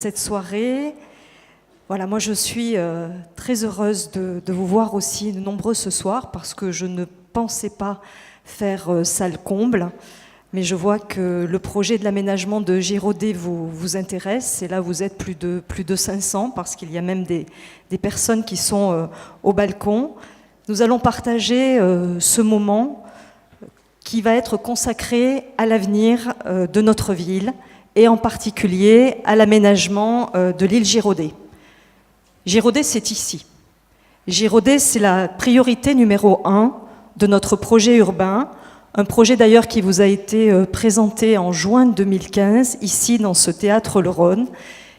Cette soirée, voilà, moi je suis très heureuse de vous voir aussi nombreux ce soir parce que je ne pensais pas faire salle comble, mais je vois que le projet de l'aménagement de Giraudet vous intéresse et là vous êtes plus de 500 parce qu'il y a même des personnes qui sont au balcon. Nous allons partager ce moment qui va être consacré à l'avenir de notre ville et en particulier à l'aménagement de l'île Giraudet. Giraudet, c'est ici. Giraudet, c'est la priorité numéro 1 de notre projet urbain, un projet d'ailleurs qui vous a été présenté en juin 2015, ici dans ce théâtre Le Rhône.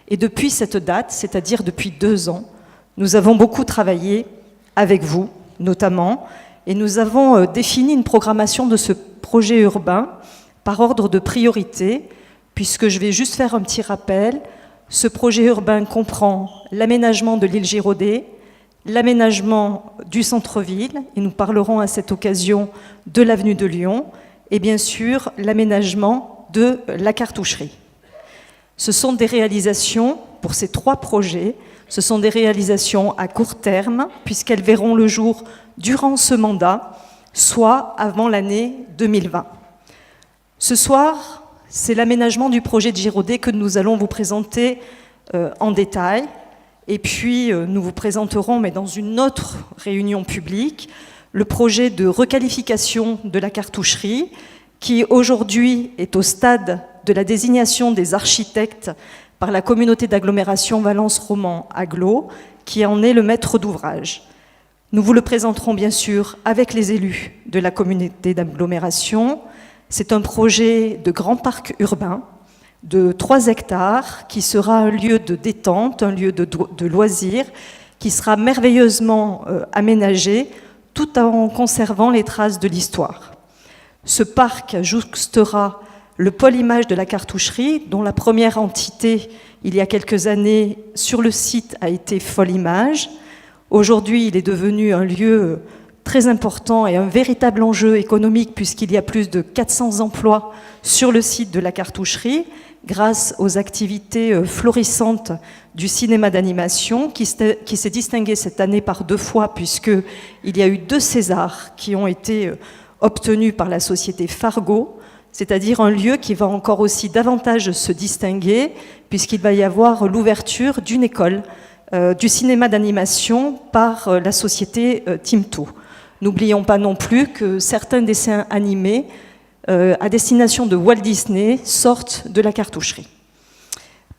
Et depuis cette date, c'est-à-dire depuis 2 ans, nous avons beaucoup travaillé avec vous, notamment, et nous avons défini une programmation de ce projet urbain par ordre de priorité, puisque je vais juste faire un petit rappel. Ce projet urbain comprend l'aménagement de l'île Giraudet, l'aménagement du centre-ville, et nous parlerons à cette occasion de l'avenue de Lyon, et bien sûr l'aménagement de la cartoucherie. Ce sont des réalisations, pour ces 3 projets, ce sont des réalisations à court terme, puisqu'elles verront le jour durant ce mandat, soit avant l'année 2020. Ce soir, c'est l'aménagement du projet de Giraudet que nous allons vous présenter en détail. Et puis, nous vous présenterons, mais dans une autre réunion publique, le projet de requalification de la cartoucherie, qui aujourd'hui est au stade de la désignation des architectes par la communauté d'agglomération Valence-Roman Agglo, qui en est le maître d'ouvrage. Nous vous le présenterons bien sûr avec les élus de la communauté d'agglomération. C'est un projet de grand parc urbain de 3 hectares qui sera un lieu de détente, un lieu de loisirs, qui sera merveilleusement aménagé tout en conservant les traces de l'histoire. Ce parc jouxtera le pôle image de la cartoucherie, dont la première entité, il y a quelques années, sur le site a été Folle Image. Aujourd'hui, il est devenu un lieu très important et un véritable enjeu économique puisqu'il y a plus de 400 emplois sur le site de la cartoucherie grâce aux activités florissantes du cinéma d'animation qui s'est distingué cette année par 2 fois puisqu'il y a eu 2 Césars qui ont été obtenus par la société Fargo, c'est-à-dire un lieu qui va encore aussi davantage se distinguer puisqu'il va y avoir l'ouverture d'une école du cinéma d'animation par la société Timto. N'oublions pas non plus que certains dessins animés à destination de Walt Disney sortent de la cartoucherie.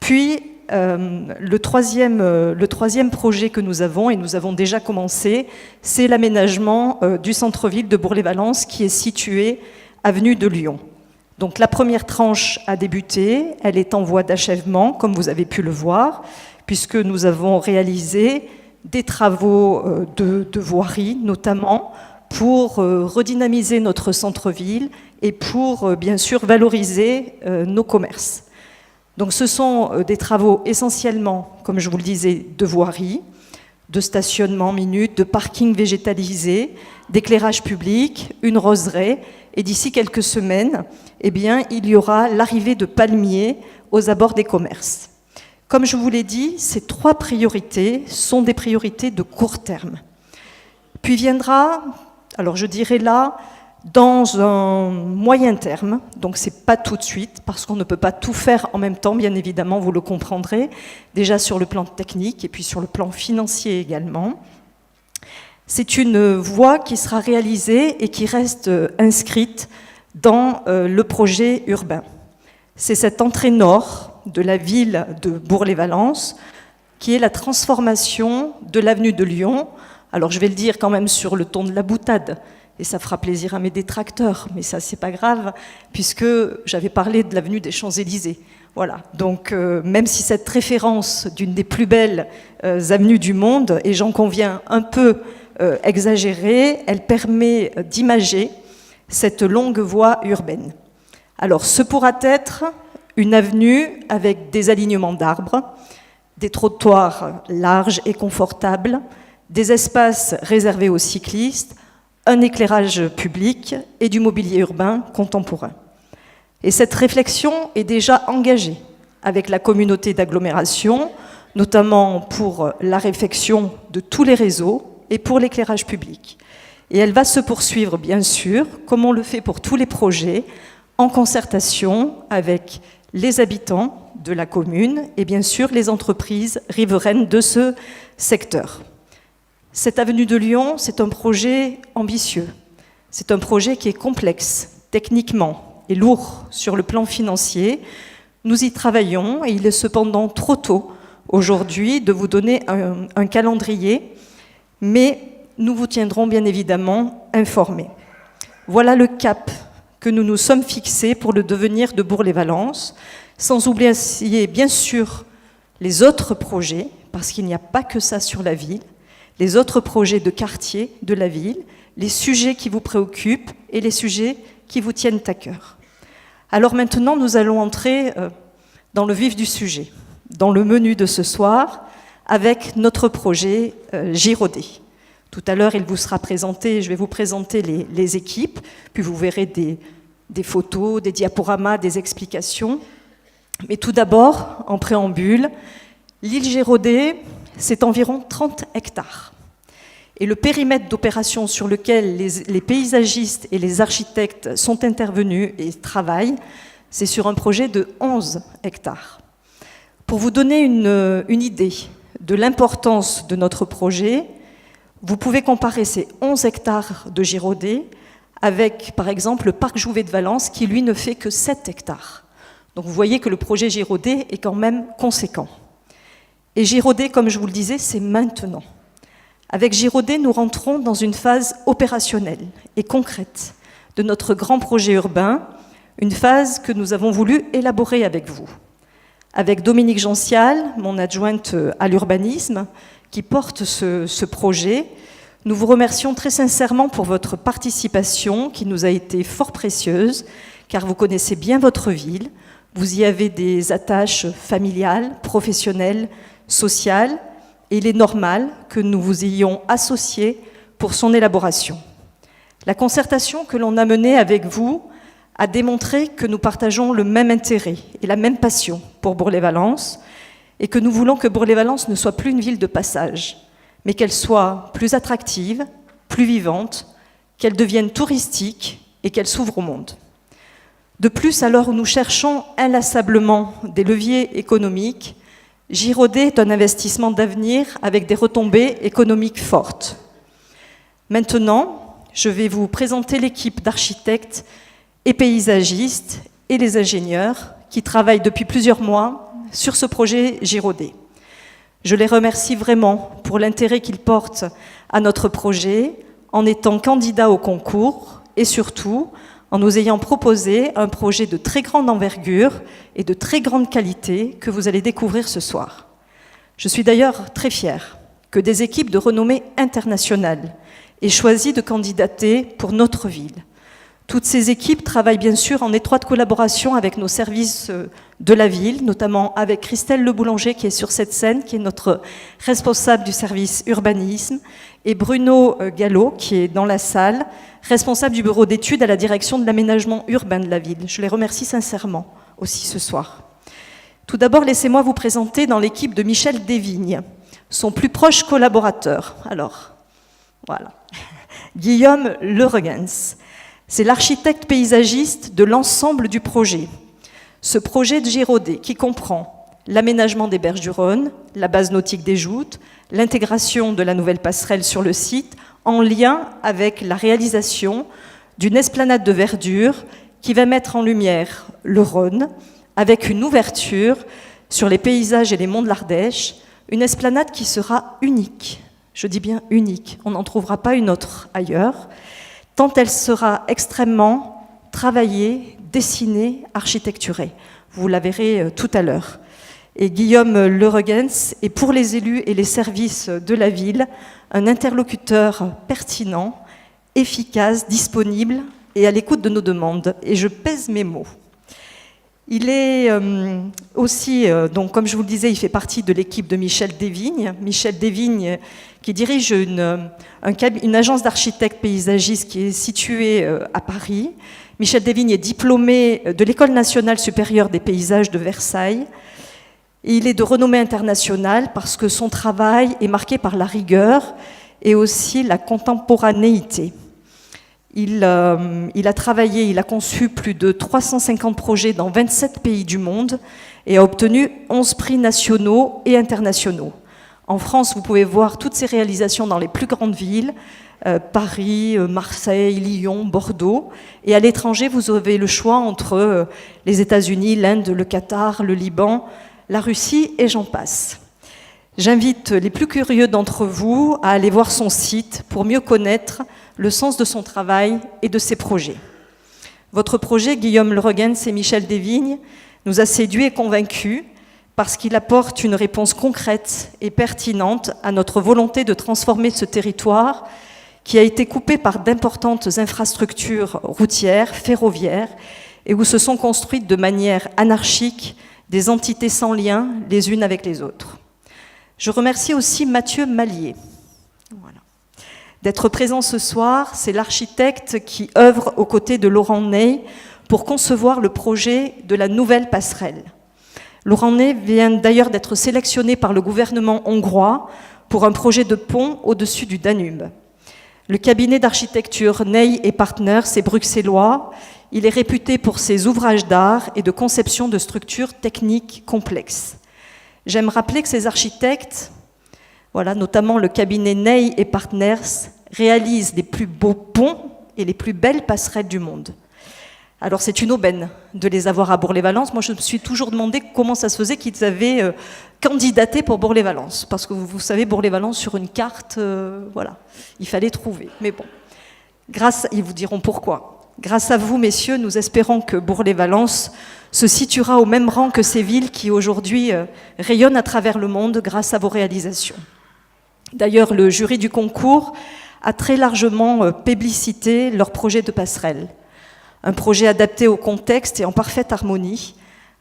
Puis, le troisième projet que nous avons, et nous avons déjà commencé, c'est l'aménagement du centre-ville de Bourg-les-Valences qui est situé avenue de Lyon. Donc la première tranche a débuté, elle est en voie d'achèvement, comme vous avez pu le voir, puisque nous avons réalisé des travaux de voirie, notamment pour redynamiser notre centre-ville et pour, bien sûr, valoriser nos commerces. Donc ce sont des travaux essentiellement, comme je vous le disais, de voirie, de stationnement minute, de parking végétalisé, d'éclairage public, une roseraie, et d'ici quelques semaines, eh bien, il y aura l'arrivée de palmiers aux abords des commerces. Comme je vous l'ai dit, ces 3 priorités sont des priorités de court terme. Puis viendra, alors je dirais là, dans un moyen terme, donc c'est pas tout de suite, parce qu'on ne peut pas tout faire en même temps, bien évidemment, vous le comprendrez, déjà sur le plan technique et puis sur le plan financier également. C'est une voie qui sera réalisée et qui reste inscrite dans le projet urbain. C'est cette entrée nord de la ville de Bourg-les-Valences, qui est la transformation de l'avenue de Lyon. Alors je vais le dire quand même sur le ton de la boutade, et ça fera plaisir à mes détracteurs, mais ça c'est pas grave, puisque j'avais parlé de l'avenue des Champs-Élysées. Voilà, donc même si cette référence d'une des plus belles avenues du monde, et j'en conviens un peu exagérée, elle permet d'imager cette longue voie urbaine. Alors ce pourra être une avenue avec des alignements d'arbres, des trottoirs larges et confortables, des espaces réservés aux cyclistes, un éclairage public et du mobilier urbain contemporain. Et cette réflexion est déjà engagée avec la communauté d'agglomération, notamment pour la réfection de tous les réseaux et pour l'éclairage public. Et elle va se poursuivre, bien sûr, comme on le fait pour tous les projets, en concertation avec les habitants de la commune et bien sûr les entreprises riveraines de ce secteur. Cette avenue de Lyon, c'est un projet ambitieux. C'est un projet qui est complexe, techniquement, et lourd sur le plan financier. Nous y travaillons et il est cependant trop tôt aujourd'hui de vous donner un calendrier, mais nous vous tiendrons bien évidemment informés. Voilà le cap que nous nous sommes fixés pour le devenir de Bourg-les-Valences, sans oublier bien sûr les autres projets, parce qu'il n'y a pas que ça sur la ville, les autres projets de quartier de la ville, les sujets qui vous préoccupent et les sujets qui vous tiennent à cœur. Alors maintenant, nous allons entrer dans le vif du sujet, dans le menu de ce soir, avec notre projet Girodet. Tout à l'heure, il vous sera présenté, je vais vous présenter les équipes, puis vous verrez des photos, des diaporamas, des explications. Mais tout d'abord, en préambule, l'île Girodet, c'est environ 30 hectares. Et le périmètre d'opération sur lequel les paysagistes et les architectes sont intervenus et travaillent, c'est sur un projet de 11 hectares. Pour vous donner une idée de l'importance de notre projet, vous pouvez comparer ces 11 hectares de Girodet avec, par exemple, le parc Jouvet de Valence, qui, lui, ne fait que 7 hectares. Donc vous voyez que le projet Girodet est quand même conséquent. Et Girodet, comme je vous le disais, c'est maintenant. Avec Girodet, nous rentrons dans une phase opérationnelle et concrète de notre grand projet urbain, une phase que nous avons voulu élaborer avec vous. Avec Dominique Gencial, mon adjointe à l'urbanisme, qui porte ce projet, nous vous remercions très sincèrement pour votre participation qui nous a été fort précieuse, car vous connaissez bien votre ville, vous y avez des attaches familiales, professionnelles, sociales, et il est normal que nous vous ayons associés pour son élaboration. La concertation que l'on a menée avec vous a démontré que nous partageons le même intérêt et la même passion pour Bourg-les-Valences, et que nous voulons que Bourg-les-Valences ne soit plus une ville de passage, mais qu'elle soit plus attractive, plus vivante, qu'elle devienne touristique et qu'elle s'ouvre au monde. De plus, à l'heure où nous cherchons inlassablement des leviers économiques, Girodet est un investissement d'avenir avec des retombées économiques fortes. Maintenant, je vais vous présenter l'équipe d'architectes et paysagistes et les ingénieurs qui travaillent depuis plusieurs mois sur ce projet Girodet. Je les remercie vraiment pour l'intérêt qu'ils portent à notre projet en étant candidats au concours et surtout en nous ayant proposé un projet de très grande envergure et de très grande qualité que vous allez découvrir ce soir. Je suis d'ailleurs très fière que des équipes de renommée internationale aient choisi de candidater pour notre ville. Toutes ces équipes travaillent bien sûr en étroite collaboration avec nos services de la ville, notamment avec Christelle Le Boulanger qui est sur cette scène, qui est notre responsable du service urbanisme, et Bruno Gallo qui est dans la salle, responsable du bureau d'études à la direction de l'aménagement urbain de la ville. Je les remercie sincèrement aussi ce soir. Tout d'abord, laissez-moi vous présenter dans l'équipe de Michel Desvignes, son plus proche collaborateur. Alors, voilà, Guillaume Leregens. C'est l'architecte paysagiste de l'ensemble du projet. Ce projet de Girodet qui comprend l'aménagement des berges du Rhône, la base nautique des Joutes, l'intégration de la nouvelle passerelle sur le site, en lien avec la réalisation d'une esplanade de verdure qui va mettre en lumière le Rhône, avec une ouverture sur les paysages et les monts de l'Ardèche, une esplanade qui sera unique. Je dis bien unique, on n'en trouvera pas une autre ailleurs, tant elle sera extrêmement travaillée, dessinée, architecturée. Vous la verrez tout à l'heure. Et Guillaume Leregens est pour les élus et les services de la ville un interlocuteur pertinent, efficace, disponible et à l'écoute de nos demandes. Et je pèse mes mots. Il est aussi, donc, comme je vous le disais, il fait partie de l'équipe de Michel Desvignes. Michel Desvignes qui dirige une agence d'architectes paysagistes qui est située à Paris. Michel Desvignes est diplômé de l'École nationale supérieure des paysages de Versailles. Et il est de renommée internationale parce que son travail est marqué par la rigueur et aussi la contemporanéité. Il a travaillé, il a conçu plus de 350 projets dans 27 pays du monde et a obtenu 11 prix nationaux et internationaux. En France, vous pouvez voir toutes ses réalisations dans les plus grandes villes, Paris, Marseille, Lyon, Bordeaux. Et à l'étranger, vous avez le choix entre les États-Unis, l'Inde, le Qatar, le Liban, la Russie et j'en passe. J'invite les plus curieux d'entre vous à aller voir son site pour mieux connaître le sens de son travail et de ses projets. Votre projet, Guillaume Le Regens et Michel Desvignes, nous a séduits et convaincus parce qu'il apporte une réponse concrète et pertinente à notre volonté de transformer ce territoire qui a été coupé par d'importantes infrastructures routières, ferroviaires, et où se sont construites de manière anarchique des entités sans lien les unes avec les autres. Je remercie aussi Mathieu Mallier. Voilà. D'être présent ce soir, c'est l'architecte qui œuvre aux côtés de Laurent Ney pour concevoir le projet de la nouvelle passerelle. Laurent Ney vient d'ailleurs d'être sélectionné par le gouvernement hongrois pour un projet de pont au-dessus du Danube. Le cabinet d'architecture Ney et Partners est bruxellois. Il est réputé pour ses ouvrages d'art et de conception de structures techniques complexes. J'aime rappeler que ces architectes, voilà, notamment le cabinet Ney et Partners, réalisent les plus beaux ponts et les plus belles passerelles du monde. Alors c'est une aubaine de les avoir à Bourg-les-Valences. Moi je me suis toujours demandé comment ça se faisait qu'ils avaient candidaté pour Bourg-les-Valences. Parce que vous savez, Bourg-les-Valences sur une carte, voilà, il fallait trouver. Mais bon, ils vous diront pourquoi. Grâce à vous, messieurs, nous espérons que Bourg-les-Valences se situera au même rang que ces villes qui aujourd'hui rayonnent à travers le monde grâce à vos réalisations. D'ailleurs, le jury du concours a très largement publicité leur projet de passerelle. Un projet adapté au contexte et en parfaite harmonie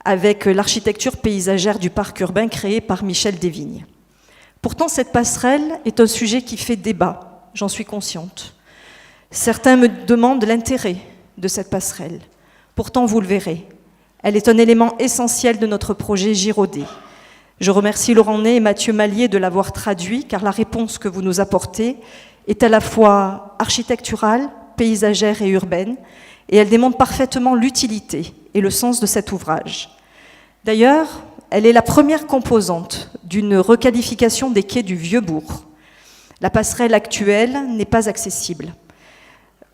avec l'architecture paysagère du parc urbain créé par Michel Desvignes. Pourtant, cette passerelle est un sujet qui fait débat, j'en suis consciente. Certains me demandent l'intérêt de cette passerelle. Pourtant, vous le verrez, elle est un élément essentiel de notre projet Girodet. Je remercie Laurent Ney et Mathieu Mallier de l'avoir traduit, car la réponse que vous nous apportez est à la fois architecturale, paysagère et urbaine, et elle démontre parfaitement l'utilité et le sens de cet ouvrage. D'ailleurs, elle est la première composante d'une requalification des quais du Vieux-Bourg. La passerelle actuelle n'est pas accessible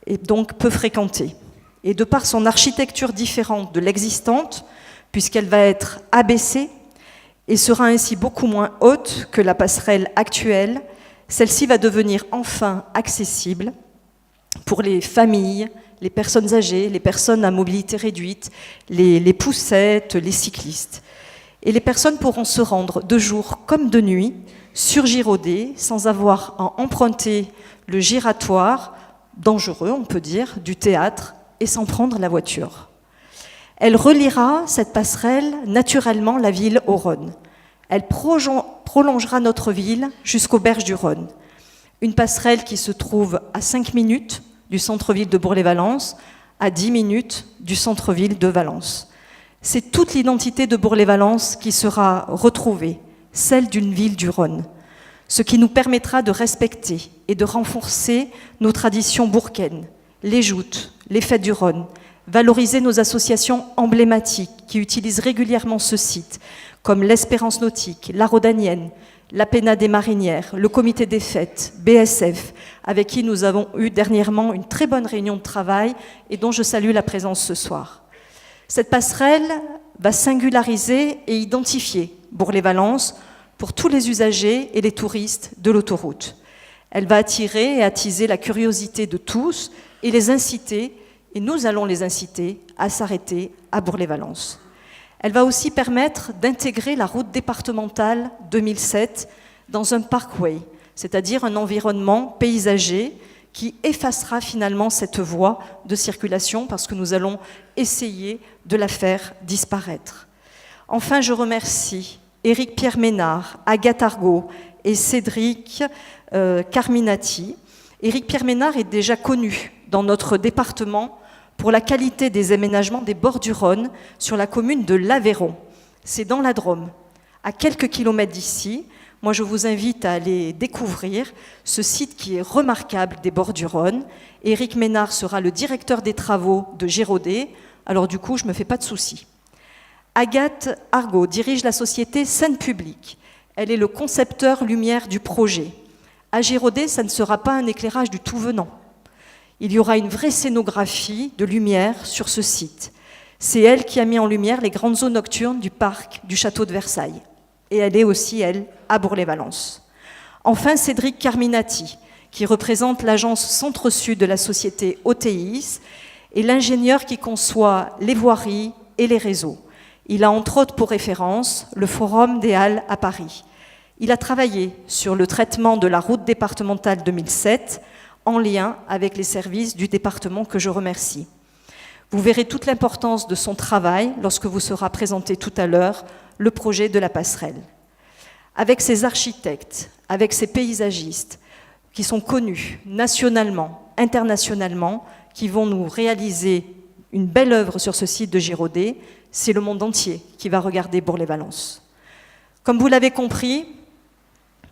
et donc peu fréquentée. Et de par son architecture différente de l'existante, puisqu'elle va être abaissée et sera ainsi beaucoup moins haute que la passerelle actuelle, celle-ci va devenir enfin accessible pour les familles, les personnes âgées, les personnes à mobilité réduite, les poussettes, les cyclistes. Et les personnes pourront se rendre de jour comme de nuit sur Girodet sans avoir à emprunter le giratoire, dangereux on peut dire, du théâtre et sans prendre la voiture. Elle reliera, cette passerelle, naturellement la ville au Rhône. Elle prolongera notre ville jusqu'aux berges du Rhône. Une passerelle qui se trouve à 5 minutes du centre-ville de Bourg-les-Valences, à 10 minutes du centre-ville de Valence. C'est toute l'identité de Bourg-les-Valences qui sera retrouvée, celle d'une ville du Rhône, ce qui nous permettra de respecter et de renforcer nos traditions bourcaines, les joutes, les fêtes du Rhône, valoriser nos associations emblématiques qui utilisent régulièrement ce site, comme l'Espérance Nautique, la Rhodanienne, la Pénade des Marinières, le Comité des Fêtes, BSF, avec qui nous avons eu dernièrement une très bonne réunion de travail et dont je salue la présence ce soir. Cette passerelle va singulariser et identifier Bourg-les-Valences pour tous les usagers et les touristes de l'autoroute. Elle va attirer et attiser la curiosité de tous et les inciter, et nous allons les inciter, à s'arrêter à Bourg-les-Valences. Elle va aussi permettre d'intégrer la route départementale 2007 dans un parkway, c'est-à-dire un environnement paysager qui effacera finalement cette voie de circulation parce que nous allons essayer de la faire disparaître. Enfin, je remercie Éric-Pierre Ménard, Agathe Argot et Cédric Carminati. Éric-Pierre Ménard est déjà connu dans notre département pour la qualité des aménagements des bords du Rhône sur la commune de l'Aveyron. C'est dans la Drôme, à quelques kilomètres d'ici. Moi, je vous invite à aller découvrir ce site qui est remarquable des bords du Rhône. Éric Ménard sera le directeur des travaux de Giraudet. Alors du coup, je ne me fais pas de soucis. Agathe Argot dirige la société Scène Publique. Elle est le concepteur lumière du projet. À Giraudet, ça ne sera pas un éclairage du tout venant. Il y aura une vraie scénographie de lumière sur ce site. C'est elle qui a mis en lumière les grandes zones nocturnes du parc du château de Versailles. Et elle est aussi, elle, à Bourg-les-Valences. Enfin, Cédric Carminati, qui représente l'agence Centre-Sud de la société OTIS, et l'ingénieur qui conçoit les voiries et les réseaux. Il a entre autres pour référence le Forum des Halles à Paris. Il a travaillé sur le traitement de la route départementale 2007 en lien avec les services du département que je remercie. Vous verrez toute l'importance de son travail lorsque vous sera présenté tout à l'heure le projet de la passerelle. Avec ses architectes, avec ses paysagistes, qui sont connus nationalement, internationalement, qui vont nous réaliser une belle œuvre sur ce site de Giraudet, c'est le monde entier qui va regarder Bourg-les-Valences. Comme vous l'avez compris,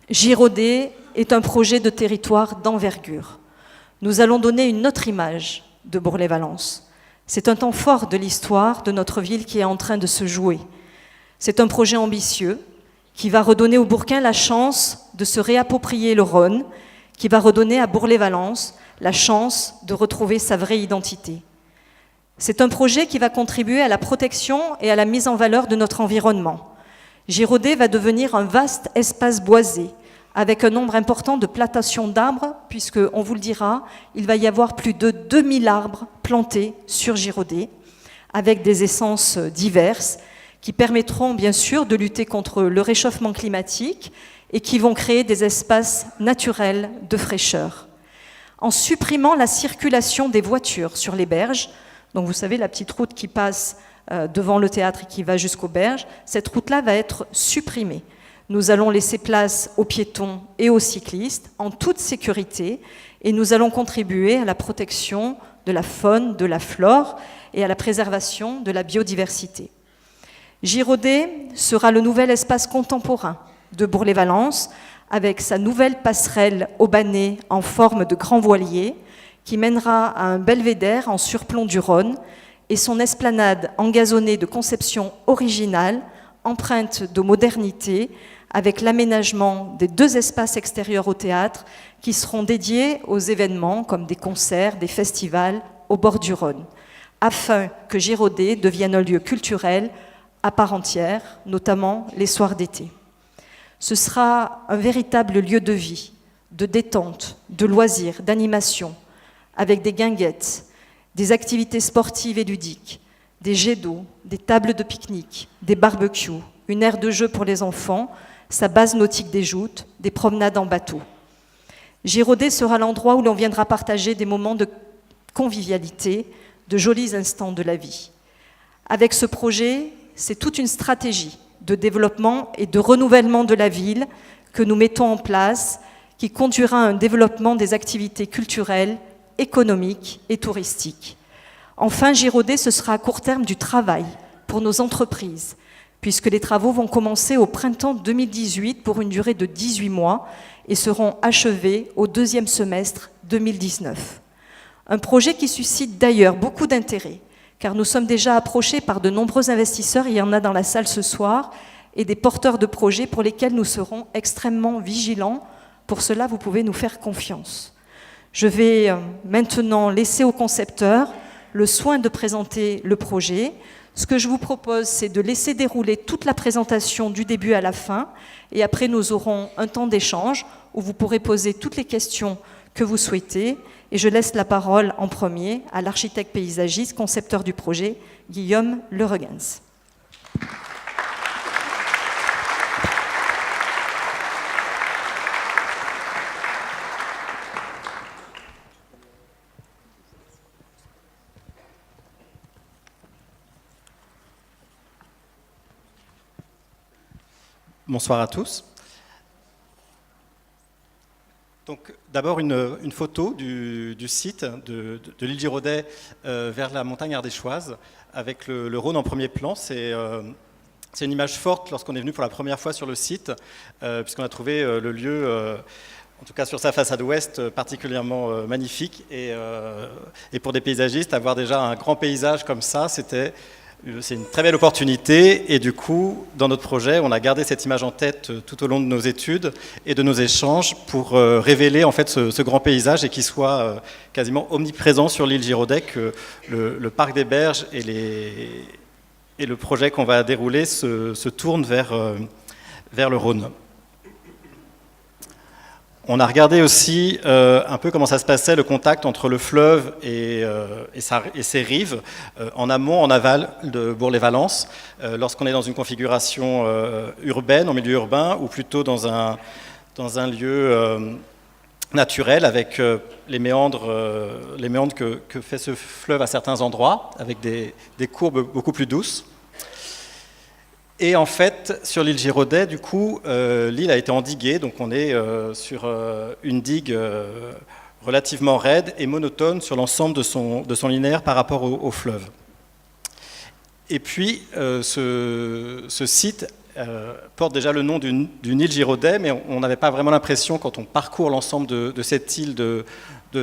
Giraudet est un projet de territoire d'envergure. Nous allons donner une autre image de Bourg-les-Valences. C'est un temps fort de l'histoire de notre ville qui est en train de se jouer. C'est un projet ambitieux qui va redonner aux Bourquins la chance de se réapproprier le Rhône, qui va redonner à Bourg-les-Valences la chance de retrouver sa vraie identité. C'est un projet qui va contribuer à la protection et à la mise en valeur de notre environnement. Giraudet va devenir un vaste espace boisé, avec un nombre important de plantations d'arbres, puisque, on vous le dira, il va y avoir plus de 2000 arbres plantés sur Giraudet, avec des essences diverses, qui permettront bien sûr de lutter contre le réchauffement climatique et qui vont créer des espaces naturels de fraîcheur. En supprimant la circulation des voitures sur les berges, donc vous savez la petite route qui passe devant le théâtre et qui va jusqu'aux berges, cette route-là va être supprimée. Nous allons laisser place aux piétons et aux cyclistes en toute sécurité et nous allons contribuer à la protection de la faune, de la flore et à la préservation de la biodiversité. Giraudet sera le nouvel espace contemporain de Bourg-les-Valences avec sa nouvelle passerelle aubanée en forme de grand voilier qui mènera à un belvédère en surplomb du Rhône et son esplanade engazonnée de conception originale, empreinte de modernité, avec l'aménagement des 2 espaces extérieurs au théâtre qui seront dédiés aux événements comme des concerts, des festivals au bord du Rhône, afin que Giraudet devienne un lieu culturel à part entière, notamment les soirs d'été. Ce sera un véritable lieu de vie, de détente, de loisirs, d'animation, avec des guinguettes, des activités sportives et ludiques, des jets d'eau, des tables de pique-nique, des barbecues, une aire de jeu pour les enfants, sa base nautique des joutes, des promenades en bateau. Giraudet sera l'endroit où l'on viendra partager des moments de convivialité, de jolis instants de la vie. Avec ce projet, c'est toute une stratégie de développement et de renouvellement de la ville que nous mettons en place, qui conduira à un développement des activités culturelles, économiques et touristiques. Enfin, Giraudet, ce sera à court terme du travail pour nos entreprises, puisque les travaux vont commencer au printemps 2018 pour une durée de 18 mois et seront achevés au 2e semestre 2019. Un projet qui suscite d'ailleurs beaucoup d'intérêt, car nous sommes déjà approchés par de nombreux investisseurs, il y en a dans la salle ce soir, et des porteurs de projets pour lesquels nous serons extrêmement vigilants. Pour cela, vous pouvez nous faire confiance. Je vais maintenant laisser au concepteur le soin de présenter le projet. Ce que je vous propose, c'est de laisser dérouler toute la présentation du début à la fin, et après nous aurons un temps d'échange où vous pourrez poser toutes les questions que vous souhaitez, et je laisse la parole en premier à l'architecte paysagiste, concepteur du projet, Guillaume Leregens. Bonsoir à tous. Donc d'abord une photo du site de l'île Giraudet vers la montagne ardéchoise, avec le Rhône en premier plan. C'est une image forte lorsqu'on est venu pour la première fois sur le site, puisqu'on a trouvé le lieu, en tout cas sur sa façade ouest, particulièrement magnifique. Et pour des paysagistes, avoir déjà un grand paysage comme ça, c'est une très belle opportunité. Et du coup, dans notre projet, on a gardé cette image en tête tout au long de nos études et de nos échanges pour révéler en fait ce grand paysage et qu'il soit quasiment omniprésent sur l'île Giraudet, que le parc des Berges et le projet qu'on va dérouler se tournent vers le Rhône. On a regardé aussi un peu comment ça se passait, le contact entre le fleuve et ses rives, en amont, en aval de Bourg-les-Valences, lorsqu'on est dans une configuration urbaine, en milieu urbain, ou plutôt dans un lieu naturel, avec les méandres que fait ce fleuve à certains endroits, avec des courbes beaucoup plus douces. Et en fait, sur l'île Giraudet, du coup, l'île a été endiguée, donc on est sur une digue relativement raide et monotone sur l'ensemble de son linéaire par rapport au fleuve. Et puis, ce site porte déjà le nom d'une île Giraudet, mais on n'avait pas vraiment l'impression, quand on parcourt l'ensemble de cette île de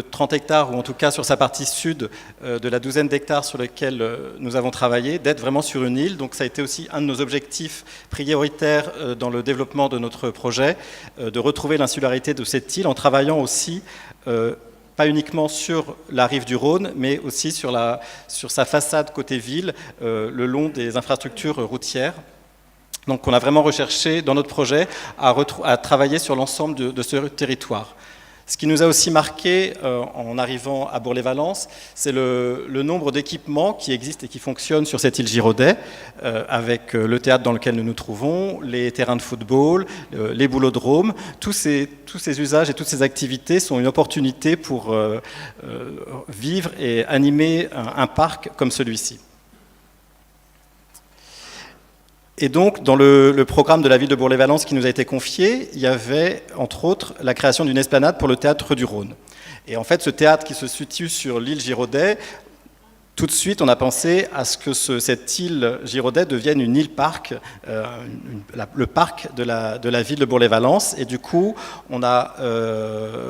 30 hectares, ou en tout cas sur sa partie sud de la douzaine d'hectares sur lesquels nous avons travaillé, d'être vraiment sur une île. Donc ça a été aussi un de nos objectifs prioritaires dans le développement de notre projet, de retrouver l'insularité de cette île en travaillant aussi pas uniquement sur la rive du Rhône, mais aussi sur sa façade côté ville, le long des infrastructures routières. Donc on a vraiment recherché dans notre projet à travailler sur l'ensemble de ce territoire. Ce qui nous a aussi marqué en arrivant à Bourg-les-Valences, c'est le nombre d'équipements qui existent et qui fonctionnent sur cette île Giraudet, avec le théâtre dans lequel nous nous trouvons, les terrains de football, les boulodromes. Tous ces usages et toutes ces activités sont une opportunité pour vivre et animer un parc comme celui-ci. Et donc, dans le programme de la ville de Bourg-les-Valences qui nous a été confié, il y avait, entre autres, la création d'une esplanade pour le théâtre du Rhône. Et en fait, ce théâtre qui se situe sur l'île Giraudet, tout de suite, on a pensé à ce que cette île Giraudet devienne une île-parc, le parc de la ville de Bourg-les-Valences. Et du coup, on a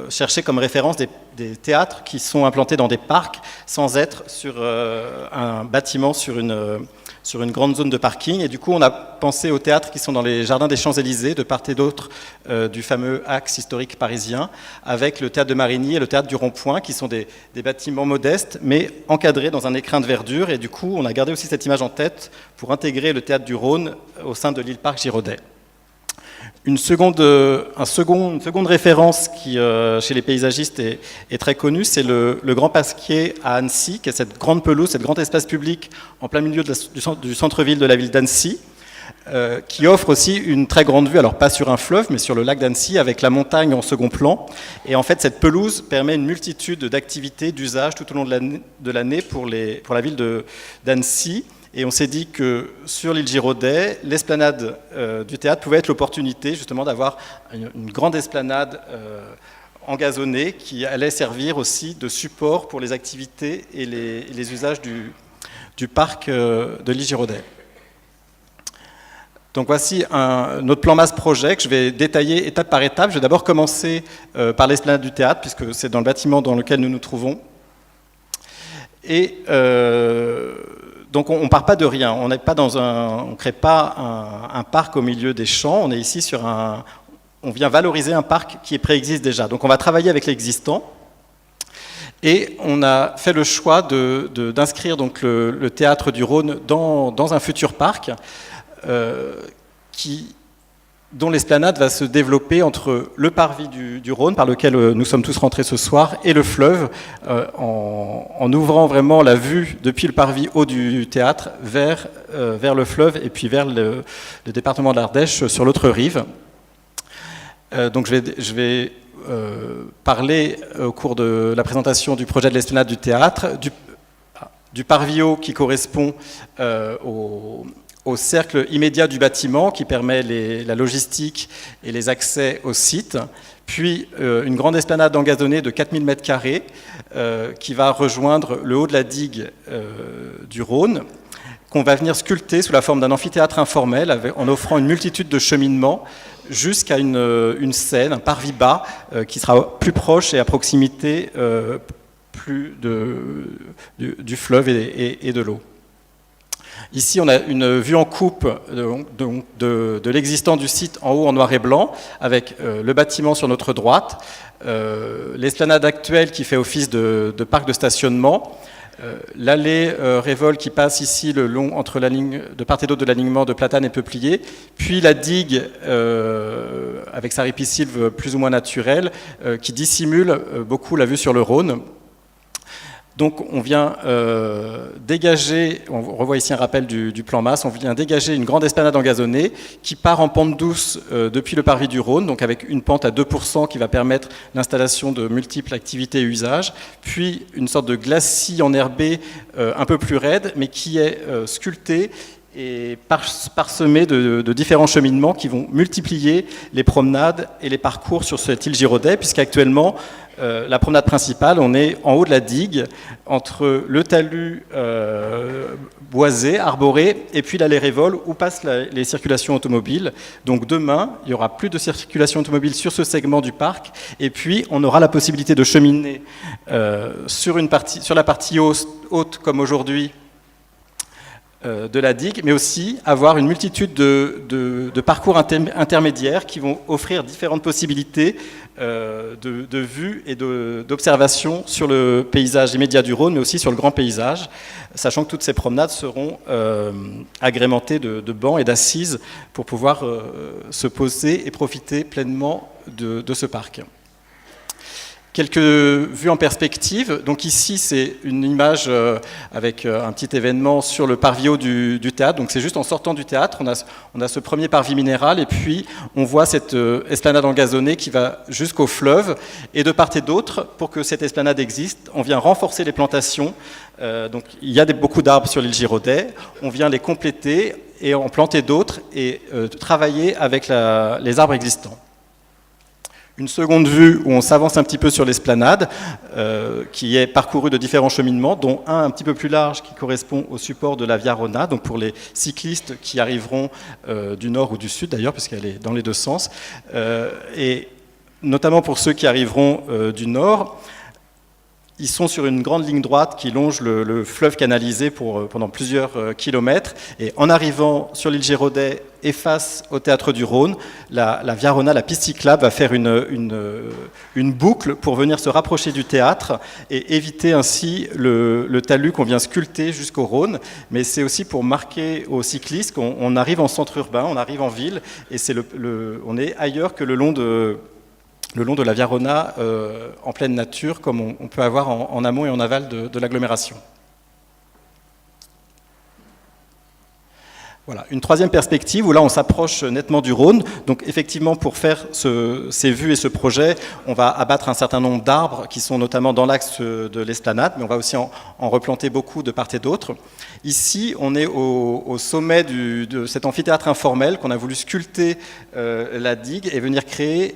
cherché comme référence des théâtres qui sont implantés dans des parcs, sans être sur un bâtiment, sur une grande zone de parking. Et du coup, on a pensé aux théâtres qui sont dans les jardins des Champs-Élysées, de part et d'autre du fameux axe historique parisien, avec le théâtre de Marigny et le théâtre du Rond-Point, qui sont des bâtiments modestes, mais encadrés dans un écrin de verdure. Et du coup, on a gardé aussi cette image en tête pour intégrer le théâtre du Rhône au sein de l'île-parc Giraudet. Une seconde référence qui, chez les paysagistes, est très connue, c'est le Grand Pasquier à Annecy, qui est cette grande pelouse, cet grand espace public en plein milieu du centre-ville de la ville d'Annecy, qui offre aussi une très grande vue, alors pas sur un fleuve, mais sur le lac d'Annecy, avec la montagne en second plan. Et en fait, cette pelouse permet une multitude d'activités, d'usages tout au long de l'année pour la ville d'Annecy. Et on s'est dit que sur l'île Giraudet, l'esplanade du théâtre pouvait être l'opportunité justement d'avoir une grande esplanade engazonnée qui allait servir aussi de support pour les activités et les usages du parc de l'île Giraudet. Donc voici notre plan masse projet que je vais détailler étape par étape. Je vais d'abord commencer par l'esplanade du théâtre, puisque c'est dans le bâtiment dans lequel nous nous trouvons. Et donc on ne part pas de rien, on ne crée pas un parc au milieu des champs, on est ici on vient valoriser un parc qui préexiste déjà. Donc on va travailler avec l'existant et on a fait le choix d'inscrire donc le théâtre du Rhône dans un futur parc dont l'esplanade va se développer entre le parvis du Rhône, par lequel nous sommes tous rentrés ce soir, et le fleuve, en ouvrant vraiment la vue depuis le parvis haut du théâtre vers le fleuve et puis vers le département de l'Ardèche sur l'autre rive. Donc je vais parler au cours de la présentation du projet de l'esplanade du théâtre, du parvis haut qui correspond au cercle immédiat du bâtiment qui permet la logistique et les accès au site, puis une grande esplanade engazonnée de 4000 m² qui va rejoindre le haut de la digue du Rhône, qu'on va venir sculpter sous la forme d'un amphithéâtre informel en offrant une multitude de cheminements jusqu'à une scène, un parvis bas qui sera plus proche et à proximité plus du fleuve et de l'eau. Ici, on a une vue en coupe de l'existant du site en haut en noir et blanc, avec le bâtiment sur notre droite, l'esplanade actuelle qui fait office de parc de stationnement, l'allée Révol qui passe ici le long entre la ligne de part et d'autre de l'alignement de platanes et peupliers, puis la digue avec sa ripisylve plus ou moins naturelle qui dissimule beaucoup la vue sur le Rhône. Donc on vient dégager, on revoit ici un rappel du plan masse, on vient dégager une grande esplanade engazonnée qui part en pente douce depuis le parvis du Rhône, donc avec une pente à 2% qui va permettre l'installation de multiples activités et usages, puis une sorte de glacis enherbé un peu plus raide, mais qui est sculpté et parsemé de différents cheminements qui vont multiplier les promenades et les parcours sur cette île Giraudet, puisqu'actuellement, la promenade principale, on est en haut de la digue, entre le talus boisé, arboré, et puis l'allée Révol, où passent les circulations automobiles. Donc demain, il n'y aura plus de circulation automobile sur ce segment du parc, et puis on aura la possibilité de cheminer sur la partie haute, comme aujourd'hui, de la digue, mais aussi avoir une multitude de parcours intermédiaires qui vont offrir différentes possibilités de vue et d'observation sur le paysage immédiat du Rhône, mais aussi sur le grand paysage, sachant que toutes ces promenades seront agrémentées de bancs et d'assises pour pouvoir se poser et profiter pleinement de ce parc. Quelques vues en perspective. Donc ici, c'est une image avec un petit événement sur le parvis haut du théâtre. Donc c'est juste en sortant du théâtre, on a ce premier parvis minéral et puis on voit cette esplanade engazonnée qui va jusqu'au fleuve. Et de part et d'autre, pour que cette esplanade existe, on vient renforcer les plantations. Donc il y a beaucoup d'arbres sur l'île Giraudet. On vient les compléter et en planter d'autres et travailler avec les arbres existants. Une seconde vue où on s'avance un petit peu sur l'esplanade, qui est parcourue de différents cheminements, dont un petit peu plus large qui correspond au support de la Via Rona, donc pour les cyclistes qui arriveront du nord ou du sud d'ailleurs, puisqu'elle est dans les deux sens, et notamment pour ceux qui arriveront du nord. Ils sont sur une grande ligne droite qui longe le fleuve canalisé pendant plusieurs kilomètres. Et en arrivant sur l'île Giraudet et face au théâtre du Rhône, la Via Rona, la piste cyclable, va faire une boucle pour venir se rapprocher du théâtre et éviter ainsi le talus qu'on vient sculpter jusqu'au Rhône. Mais c'est aussi pour marquer aux cyclistes qu'on arrive en centre urbain, on arrive en ville, et on est ailleurs que le long de la Via Rona en pleine nature, comme on peut avoir en amont et en aval de l'agglomération. Voilà, une troisième perspective où là on s'approche nettement du Rhône. Donc effectivement, pour faire ces vues et ce projet, on va abattre un certain nombre d'arbres qui sont notamment dans l'axe de l'esplanade, mais on va aussi en replanter beaucoup de part et d'autre. Ici, on est au sommet de cet amphithéâtre informel qu'on a voulu sculpter la digue et venir créer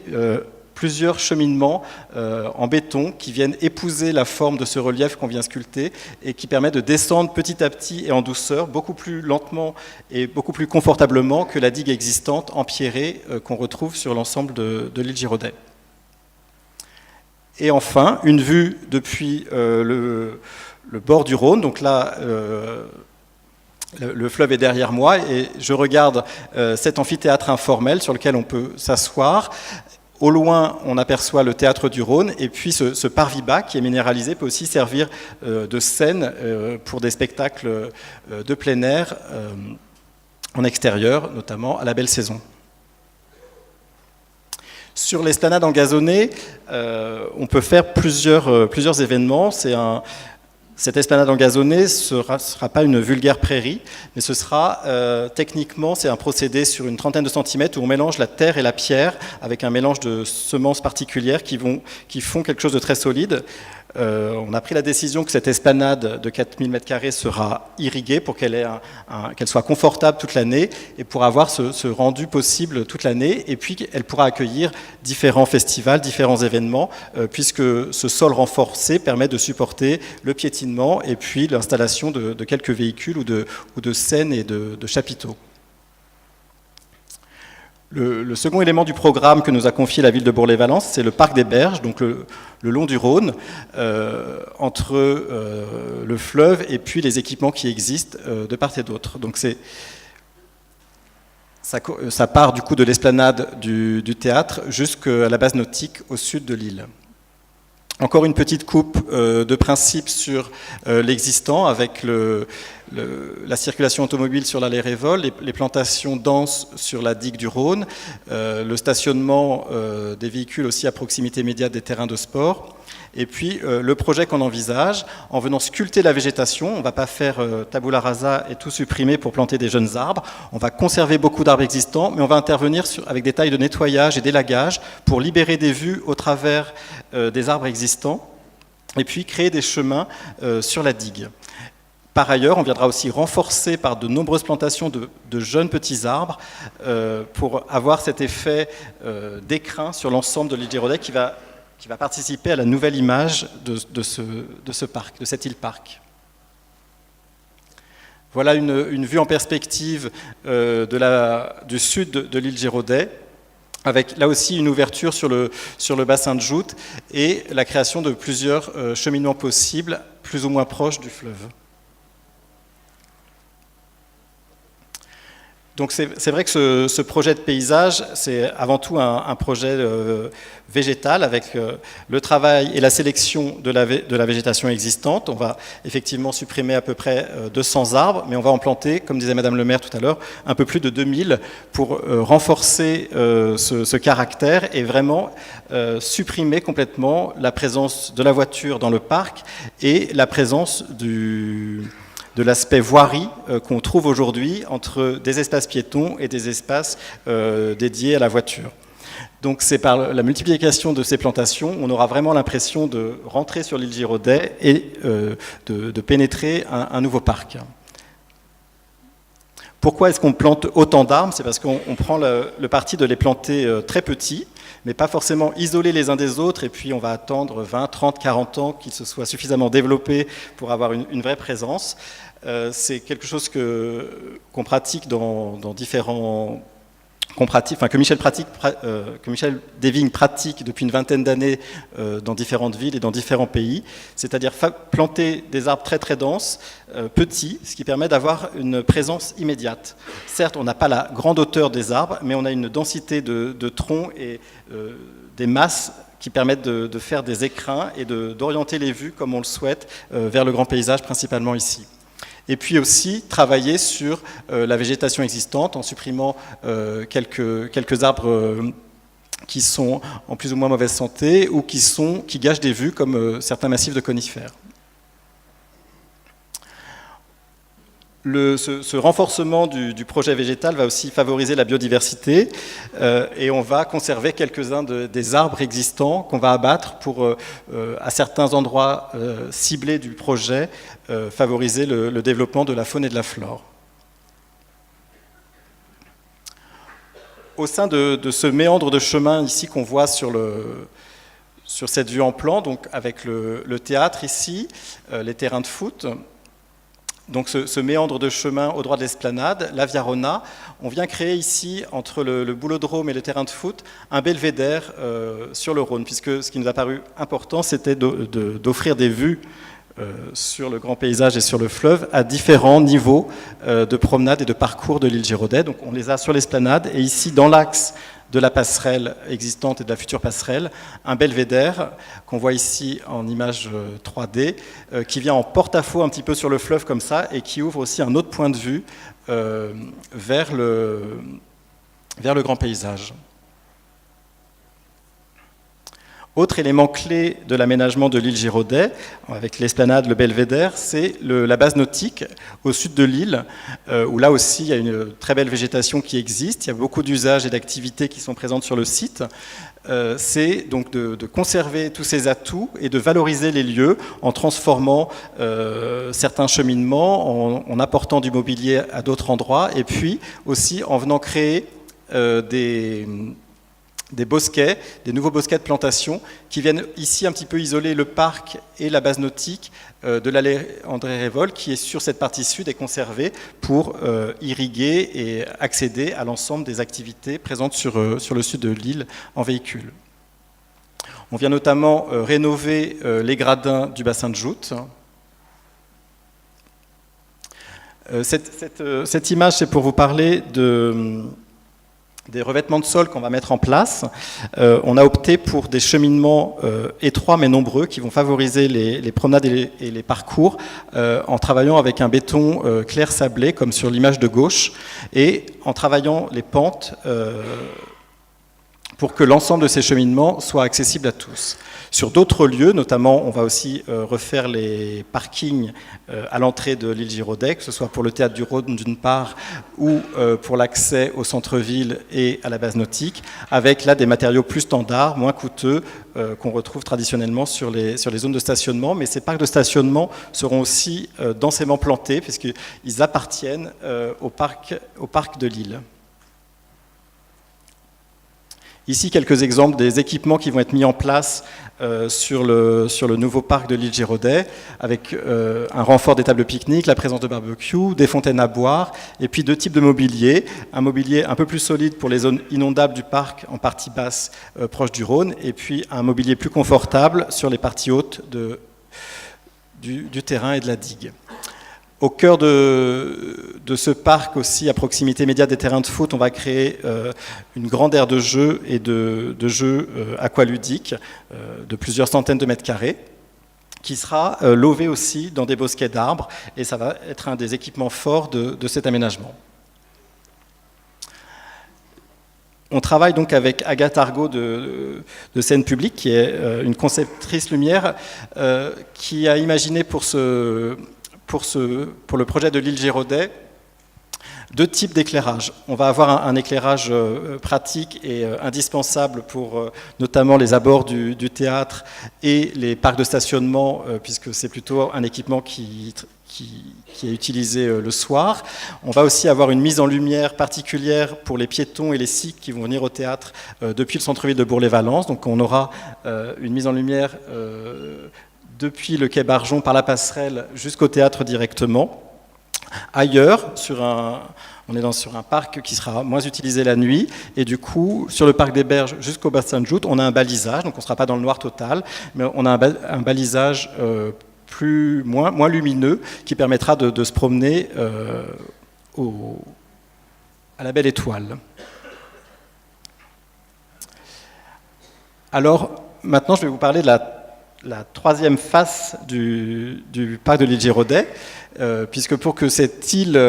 plusieurs cheminements en béton qui viennent épouser la forme de ce relief qu'on vient sculpter et qui permettent de descendre petit à petit et en douceur, beaucoup plus lentement et beaucoup plus confortablement que la digue existante empierrée qu'on retrouve sur l'ensemble de l'île Giraudet. Et enfin, une vue depuis le bord du Rhône. Donc là, le fleuve est derrière moi et je regarde cet amphithéâtre informel sur lequel on peut s'asseoir. Au loin, on aperçoit le théâtre du Rhône, et puis ce parvis bas qui est minéralisé peut aussi servir de scène pour des spectacles de plein air en extérieur, notamment à la belle saison. Sur l'esplanade engazonnée, on peut faire plusieurs événements. C'est Cette esplanade engazonnée ne sera pas une vulgaire prairie, mais ce sera techniquement, c'est un procédé sur une trentaine de centimètres où on mélange la terre et la pierre avec un mélange de semences particulières qui font quelque chose de très solide. On a pris la décision que cette esplanade de 4000 m² sera irriguée pour qu'elle soit confortable toute l'année et pour avoir ce rendu possible toute l'année. Et puis, elle pourra accueillir différents festivals, différents événements, puisque ce sol renforcé permet de supporter le piétinement et puis l'installation de quelques véhicules ou de scènes et de chapiteaux. Le second élément du programme que nous a confié la ville de Bourg-les-Valences, c'est le parc des Berges, donc le long du Rhône, entre le fleuve et puis les équipements qui existent de part et d'autre. Donc ça part du coup de l'esplanade du théâtre jusqu'à la base nautique au sud de l'île. Encore une petite coupe de principe sur l'existant avec la circulation automobile sur l'allée Révol, les plantations denses sur la digue du Rhône, le stationnement des véhicules aussi à proximité immédiate des terrains de sport, et puis le projet qu'on envisage en venant sculpter la végétation. On ne va pas faire tabula rasa et tout supprimer pour planter des jeunes arbres, on va conserver beaucoup d'arbres existants, mais on va intervenir avec des tailles de nettoyage et d'élagage pour libérer des vues au travers des arbres existants, et puis créer des chemins sur la digue. Par ailleurs, on viendra aussi renforcer par de nombreuses plantations de jeunes petits arbres pour avoir cet effet d'écrin sur l'ensemble de l'île Giraudet qui va participer à la nouvelle image de ce parc, de cette île-parc. Voilà une vue en perspective du sud de l'île Giraudet, avec là aussi une ouverture sur le bassin de Joutes et la création de plusieurs cheminements possibles, plus ou moins proches du fleuve. Donc c'est vrai que ce projet de paysage, c'est avant tout un projet végétal avec le travail et la sélection de la végétation existante. On va effectivement supprimer à peu près 200 arbres, mais on va en planter, comme disait Madame le maire tout à l'heure, un peu plus de 2000 pour renforcer ce caractère et vraiment supprimer complètement la présence de la voiture dans le parc et la présence de l'aspect voirie qu'on trouve aujourd'hui entre des espaces piétons et des espaces dédiés à la voiture. Donc c'est par la multiplication de ces plantations, on aura vraiment l'impression de rentrer sur l'île Giraudet et de pénétrer un nouveau parc. Pourquoi est-ce qu'on plante autant d'arbres? C'est parce qu'on prend le parti de les planter très petits, mais pas forcément isolés les uns des autres, et puis on va attendre 20, 30, 40 ans qu'ils se soient suffisamment développés pour avoir une vraie présence. C'est quelque chose qu'on pratique dans différents... que Michel Desvignes pratique depuis une vingtaine d'années dans différentes villes et dans différents pays, c'est-à-dire planter des arbres très très denses, petits, ce qui permet d'avoir une présence immédiate. Certes, on n'a pas la grande hauteur des arbres, mais on a une densité de troncs et des masses qui permettent de faire des écrins et d'orienter les vues comme on le souhaite vers le grand paysage, principalement ici. Et puis aussi travailler sur la végétation existante en supprimant quelques arbres qui sont en plus ou moins mauvaise santé ou qui gâchent des vues comme certains massifs de conifères. Ce renforcement du projet végétal va aussi favoriser la biodiversité et on va conserver quelques-uns des arbres existants qu'on va abattre pour, à certains endroits ciblés du projet, favoriser le développement de la faune et de la flore. Au sein de ce méandre de chemin ici qu'on voit sur cette vue en plan, donc avec le théâtre ici, les terrains de foot, donc ce méandre de chemin au droit de l'esplanade, la Via Rona, on vient créer ici, entre le boulodrome et le terrain de foot, un belvédère sur le Rhône, puisque ce qui nous a paru important, c'était d'offrir des vues sur le grand paysage et sur le fleuve à différents niveaux de promenade et de parcours de l'île Giraudet. Donc on les a sur l'esplanade et ici, dans l'axe de la passerelle existante et de la future passerelle, un belvédère qu'on voit ici en image 3D, qui vient en porte-à-faux un petit peu sur le fleuve comme ça et qui ouvre aussi un autre point de vue vers le grand paysage. Autre élément clé de l'aménagement de l'île Giraudet, avec l'esplanade, le belvédère, c'est la base nautique au sud de l'île, où là aussi il y a une très belle végétation qui existe, il y a beaucoup d'usages et d'activités qui sont présentes sur le site. C'est donc de conserver tous ces atouts et de valoriser les lieux en transformant certains cheminements, en apportant du mobilier à d'autres endroits, et puis aussi en venant créer des bosquets, des nouveaux bosquets de plantation qui viennent ici un petit peu isoler le parc et la base nautique de l'allée André Révol qui est sur cette partie sud et conservée pour irriguer et accéder à l'ensemble des activités présentes sur le sud de l'île en véhicule. On vient notamment rénover les gradins du bassin de Joutes. Cette image, c'est pour vous parler des revêtements de sol qu'on va mettre en place. On a opté pour des cheminements étroits mais nombreux qui vont favoriser les promenades et les parcours en travaillant avec un béton clair sablé comme sur l'image de gauche et en travaillant les pentes pour que l'ensemble de ces cheminements soit accessible à tous. Sur d'autres lieux, notamment, on va aussi refaire les parkings à l'entrée de l'île Giraudet, que ce soit pour le théâtre du Rhône d'une part, ou pour l'accès au centre-ville et à la base nautique, avec là des matériaux plus standards, moins coûteux, qu'on retrouve traditionnellement sur les zones de stationnement. Mais ces parcs de stationnement seront aussi densément plantés, puisqu'ils appartiennent au parc de l'île. Ici, quelques exemples des équipements qui vont être mis en place sur le nouveau parc de l'île Giraudet, avec un renfort des tables de pique-nique, la présence de barbecue, des fontaines à boire, et puis 2 types de mobilier. Un mobilier un peu plus solide pour les zones inondables du parc, en partie basse, proche du Rhône, et puis un mobilier plus confortable sur les parties hautes du terrain et de la digue. Au cœur de ce parc aussi, à proximité immédiate des terrains de foot, on va créer une grande aire de jeux et de jeux aqualudiques de plusieurs centaines de mètres carrés, qui sera lové aussi dans des bosquets d'arbres, et ça va être un des équipements forts de cet aménagement. On travaille donc avec Agathe Argot de Scène Publique, qui est une conceptrice lumière, qui a imaginé pour le projet de l'île Giraudet 2 types d'éclairage. On va avoir un éclairage pratique et indispensable pour notamment les abords du théâtre et les parcs de stationnement, puisque c'est plutôt un équipement qui est utilisé le soir. On va aussi avoir une mise en lumière particulière pour les piétons et les cycles qui vont venir au théâtre depuis le centre-ville de Bourg-les-Valences. Donc on aura une mise en lumière depuis le quai Barjon par la passerelle jusqu'au théâtre directement. Ailleurs, on est sur un parc qui sera moins utilisé la nuit, et du coup, sur le parc des Berges jusqu'au bassin de Joutes, on a un balisage, donc on ne sera pas dans le noir total, mais on a un balisage moins lumineux qui permettra de se promener à la belle étoile. Alors, maintenant, je vais vous parler de la 3e face du parc de l'île Giraudet, puisque pour que cette île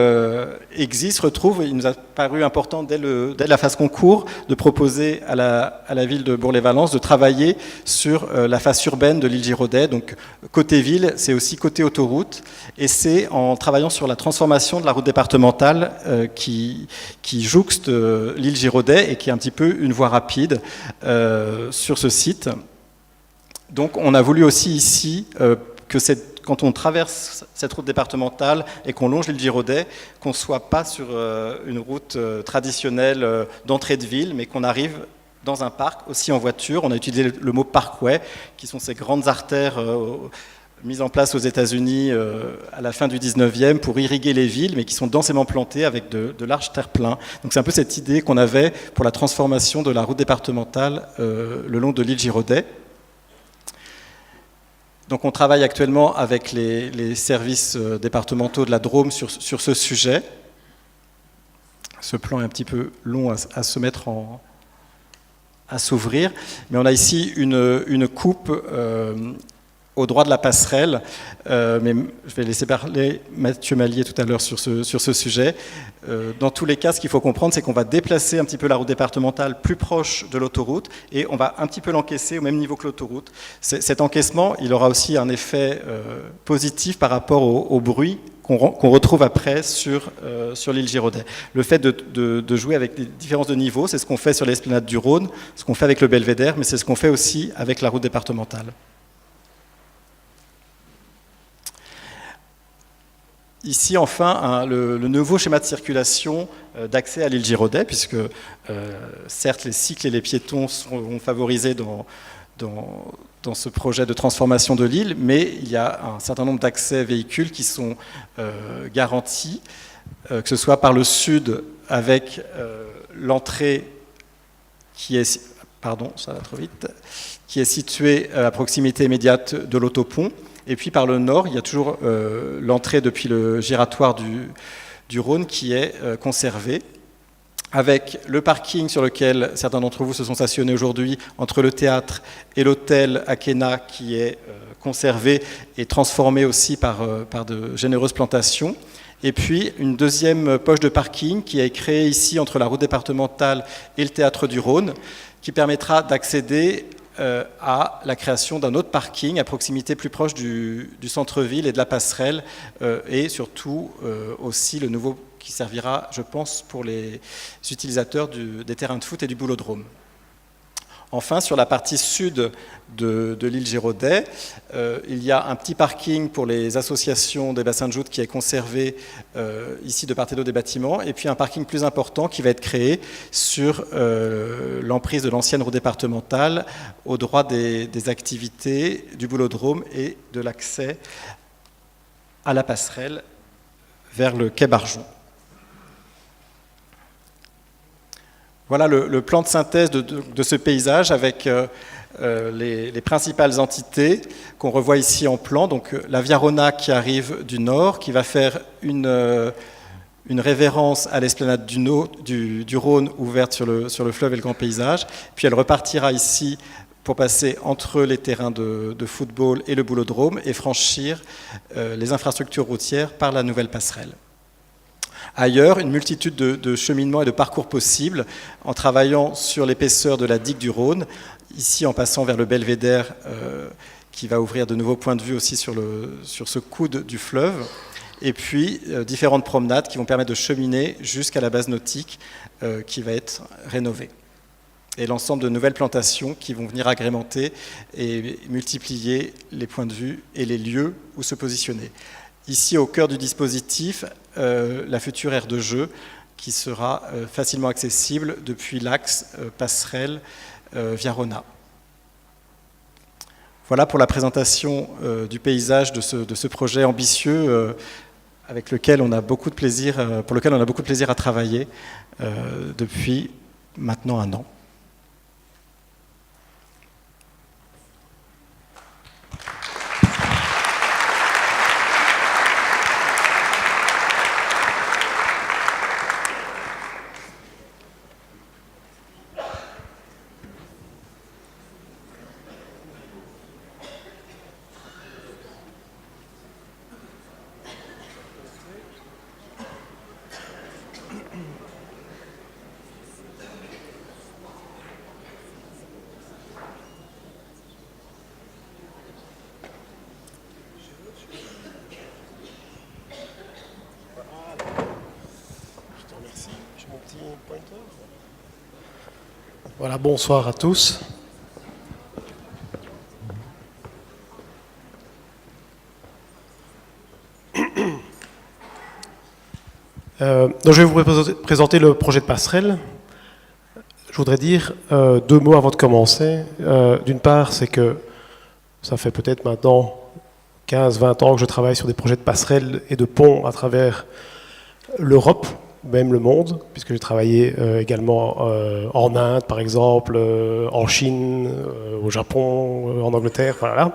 existe, retrouve, il nous a paru important dès la phase concours de proposer à la ville de Bourg-les-Valences de travailler sur la face urbaine de l'île Giraudet. Donc côté ville, c'est aussi côté autoroute, et c'est en travaillant sur la transformation de la route départementale qui jouxte l'île Giraudet et qui est un petit peu une voie rapide sur ce site. Donc on a voulu aussi ici que quand on traverse cette route départementale et qu'on longe l'île Giraudet, qu'on ne soit pas sur une route traditionnelle d'entrée de ville, mais qu'on arrive dans un parc, aussi en voiture. On a utilisé le mot parkway, qui sont ces grandes artères mises en place aux États-Unis à la fin du 19e pour irriguer les villes, mais qui sont densément plantées avec de larges terre-pleins. Donc c'est un peu cette idée qu'on avait pour la transformation de la route départementale le long de l'île Giraudet. Donc on travaille actuellement avec les services départementaux de la Drôme sur ce sujet. Ce plan est un petit peu long à se mettre à s'ouvrir, mais on a ici une coupe au droit de la passerelle, mais je vais laisser parler Mathieu Mallier tout à l'heure sur ce sujet. Dans tous les cas, ce qu'il faut comprendre, c'est qu'on va déplacer un petit peu la route départementale plus proche de l'autoroute et on va un petit peu l'encaisser au même niveau que l'autoroute. Cet encaissement, il aura aussi un effet positif par rapport au bruit qu'on retrouve après sur l'île Giraudet. Le fait de jouer avec des différences de niveau, c'est ce qu'on fait sur l'esplanade du Rhône, ce qu'on fait avec le Belvédère, mais c'est ce qu'on fait aussi avec la route départementale. Ici, enfin, le nouveau schéma de circulation d'accès à l'île Giraudet, puisque certes, les cycles et les piétons sont favorisés dans ce projet de transformation de l'île, mais il y a un certain nombre d'accès véhicules qui sont garantis, que ce soit par le sud avec l'entrée qui est, pardon, ça va trop vite, qui est située à proximité immédiate de l'autopont. Et puis par le nord, il y a toujours l'entrée depuis le giratoire du Rhône qui est conservée, avec le parking sur lequel certains d'entre vous se sont stationnés aujourd'hui, entre le théâtre et l'hôtel Akena, qui est conservé et transformé aussi par de généreuses plantations. Et puis une deuxième poche de parking qui est créée ici entre la route départementale et le théâtre du Rhône, qui permettra d'accéder à la création d'un autre parking à proximité plus proche du centre-ville et de la passerelle, et surtout aussi le nouveau qui servira, je pense, pour les utilisateurs des terrains de foot et du boulodrome. Enfin, sur la partie sud de l'île Giraudet, il y a un petit parking pour les associations des bassins de joutes qui est conservé ici de part et d'autre des bâtiments, et puis un parking plus important qui va être créé sur l'emprise de l'ancienne route départementale au droit des activités du boulodrome et de l'accès à la passerelle vers le quai Barjon. Voilà le plan de synthèse de ce paysage avec les principales entités qu'on revoit ici en plan. Donc la Via Rona qui arrive du nord, qui va faire une révérence à l'esplanade du Rhône ouverte sur le fleuve et le grand paysage. Puis elle repartira ici pour passer entre les terrains de football et le boulodrome et franchir les infrastructures routières par la nouvelle passerelle. Ailleurs, une multitude de cheminements et de parcours possibles en travaillant sur l'épaisseur de la digue du Rhône, ici en passant vers le Belvédère qui va ouvrir de nouveaux points de vue aussi sur ce coude du fleuve, et puis différentes promenades qui vont permettre de cheminer jusqu'à la base nautique qui va être rénovée. Et l'ensemble de nouvelles plantations qui vont venir agrémenter et multiplier les points de vue et les lieux où se positionner. Ici, au cœur du dispositif, la future aire de jeu qui sera facilement accessible depuis l'axe passerelle Via Rona. Voilà pour la présentation du paysage de ce projet ambitieux avec lequel on a beaucoup de plaisir, pour lequel on a beaucoup de plaisir à travailler depuis maintenant 1 an. Voilà, bonsoir à tous. Donc je vais vous présenter le projet de passerelle. Je voudrais dire 2 mots avant de commencer. D'une part, c'est que ça fait peut-être maintenant 15-20 ans que je travaille sur des projets de passerelle et de ponts à travers l'Europe, même le monde, puisque j'ai travaillé également en Inde, par exemple, en Chine, au Japon, en Angleterre, voilà.